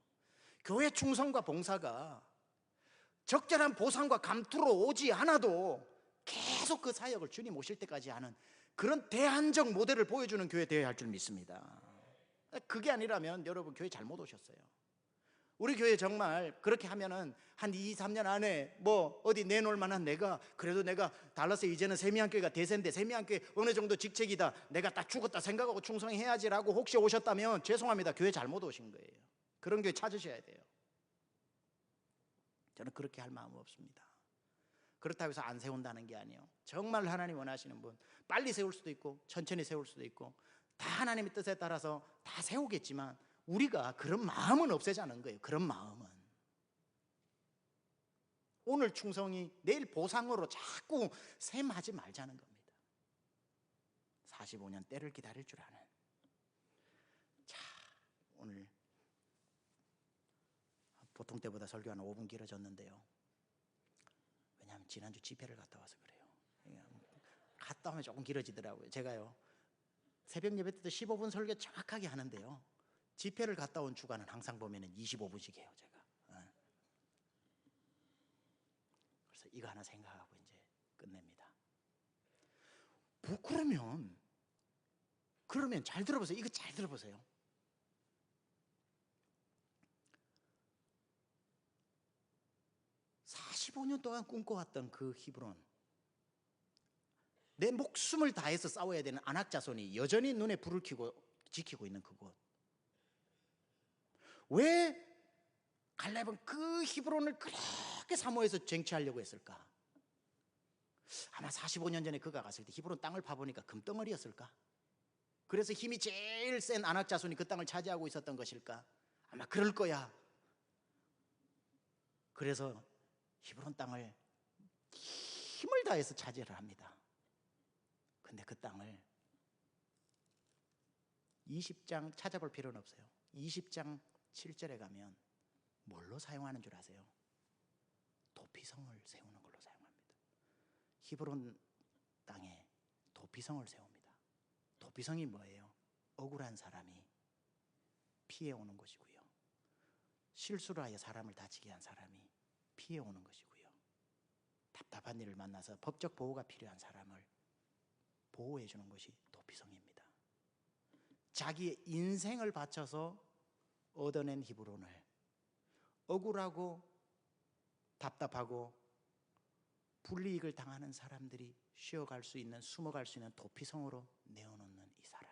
교회 충성과 봉사가 적절한 보상과 감투로 오지 않아도 계속 그 사역을 주님 오실 때까지 하는 그런 대안적 모델을 보여주는 교회 되어야 할 줄 믿습니다. 그게 아니라면 여러분 교회 잘못 오셨어요. 우리 교회 정말 그렇게 하면은 한 2, 3년 안에 뭐 어디 내놓을 만한, 그래도 내가 달라스 이제는 세미안교회가 대세인데 세미안교회 어느 정도 직책이다, 내가 딱 죽었다 생각하고 충성해야지라고 혹시 오셨다면 죄송합니다. 교회 잘못 오신 거예요. 그런 교회 찾으셔야 돼요. 저는 그렇게 할 마음은 없습니다. 그렇다고 해서 안 세운다는 게 아니에요. 정말 하나님 원하시는 분 빨리 세울 수도 있고 천천히 세울 수도 있고 다 하나님의 뜻에 따라서 다 세우겠지만 우리가 그런 마음은 없애자는 거예요. 그런 마음은 오늘 충성이 내일 보상으로 자꾸 셈하지 말자는 겁니다. 45년 때를 기다릴 줄 아는. 자, 오늘 보통 때보다 설교 한 5분 길어졌는데요. 왜냐하면 지난주 집회를 갔다 와서 그래요. 갔다 오면 조금 길어지더라고요. 제가요 새벽 예배 때도 15분 설교 정확하게 하는데요, 집회를 갔다 온 주간은 항상 보면은 25분씩 해요. 제가. 그래서 이거 하나 생각하고 이제 끝냅니다. 그러면 잘 들어보세요. 이거 잘 들어보세요. (45년) 동안 꿈꿔왔던 그 히브론, 내 목숨을 다해서 싸워야 되는 아낙 자손이 여전히 눈에 불을 켜고 지키고 있는 그곳, 왜 갈렙은 그 히브론을 그렇게 사모해서 쟁취하려고 했을까? 아마 45년 전에 그가 갔을 때 히브론 땅을 파보니까 금덩어리였을까? 그래서 힘이 제일 센 아낙 자손이 그 땅을 차지하고 있었던 것일까? 아마 그럴 거야. 그래서 히브론 땅을 힘을 다해서 차지를 합니다. 근데 그 땅을 20장 찾아볼 필요는 없어요. 20장 7절에 가면 뭘로 사용하는 줄 아세요? 도피성을 세우는 걸로 사용합니다. 히브론 땅에 도피성을 세웁니다. 도피성이 뭐예요? 억울한 사람이 피해 오는 것이고요, 실수를 하여 사람을 다치게 한 사람이 피해 오는 것이고요, 답답한 일을 만나서 법적 보호가 필요한 사람을 보호해 주는 것이 도피성입니다. 자기의 인생을 바쳐서 얻어낸 히브론을 억울하고 답답하고 불이익을 당하는 사람들이 쉬어갈 수 있는, 숨어갈 수 있는 도피성으로 내어놓는 이 사람,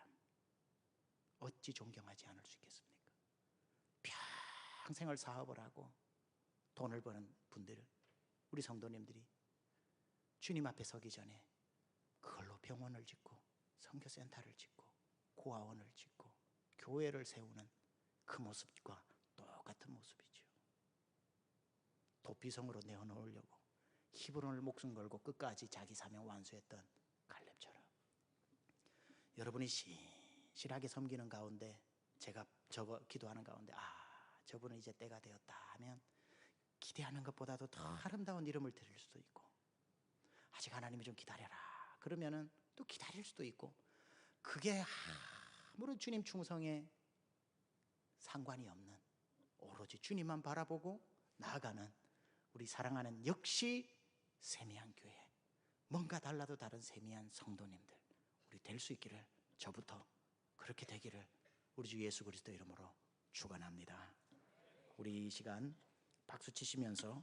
어찌 존경하지 않을 수 있겠습니까? 평생을 사업을 하고 돈을 버는 분들, 우리 성도님들이 주님 앞에 서기 전에 그걸로 병원을 짓고 선교센터를 짓고 고아원을 짓고 교회를 세우는 그 모습과 똑같은 모습이죠. 도피성으로 내어놓으려고 히브론을 목숨 걸고 끝까지 자기 사명 완수했던 갈렙처럼, 여러분이 신실하게 섬기는 가운데, 제가 기도하는 가운데 저분은 이제 때가 되었다 하면 기대하는 것보다도 더 아름다운 이름을 드릴 수도 있고, 아직 하나님이 좀 기다려라 그러면은 또 기다릴 수도 있고, 그게 아무런 주님 충성에 상관이 없는, 오로지 주님만 바라보고 나아가는 우리 사랑하는 역시 세미한 교회, 뭔가 달라도 다른 세미한 성도님들 우리 될 수 있기를, 저부터 그렇게 되기를 우리 주 예수 그리스도 이름으로 축원합니다. 우리 이 시간 박수 치시면서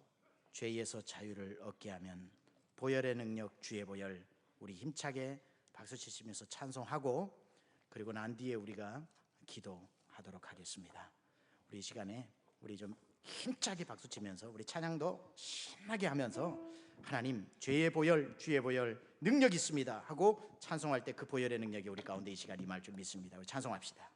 죄에서 자유를 얻게 하면 보혈의 능력 주의 보혈, 우리 힘차게 박수 치시면서 찬송하고, 그리고 난 뒤에 우리가 기도하도록 하겠습니다. 우리 이 시간에 우리 좀 힘차게 박수 치면서 우리 찬양도 신나게 하면서 하나님 죄의 보혈 주의 보혈 능력 있습니다 하고 찬송할 때 그 보혈의 능력이 우리 가운데 이 시간 임할 줄 믿습니다. 우리 찬송합시다.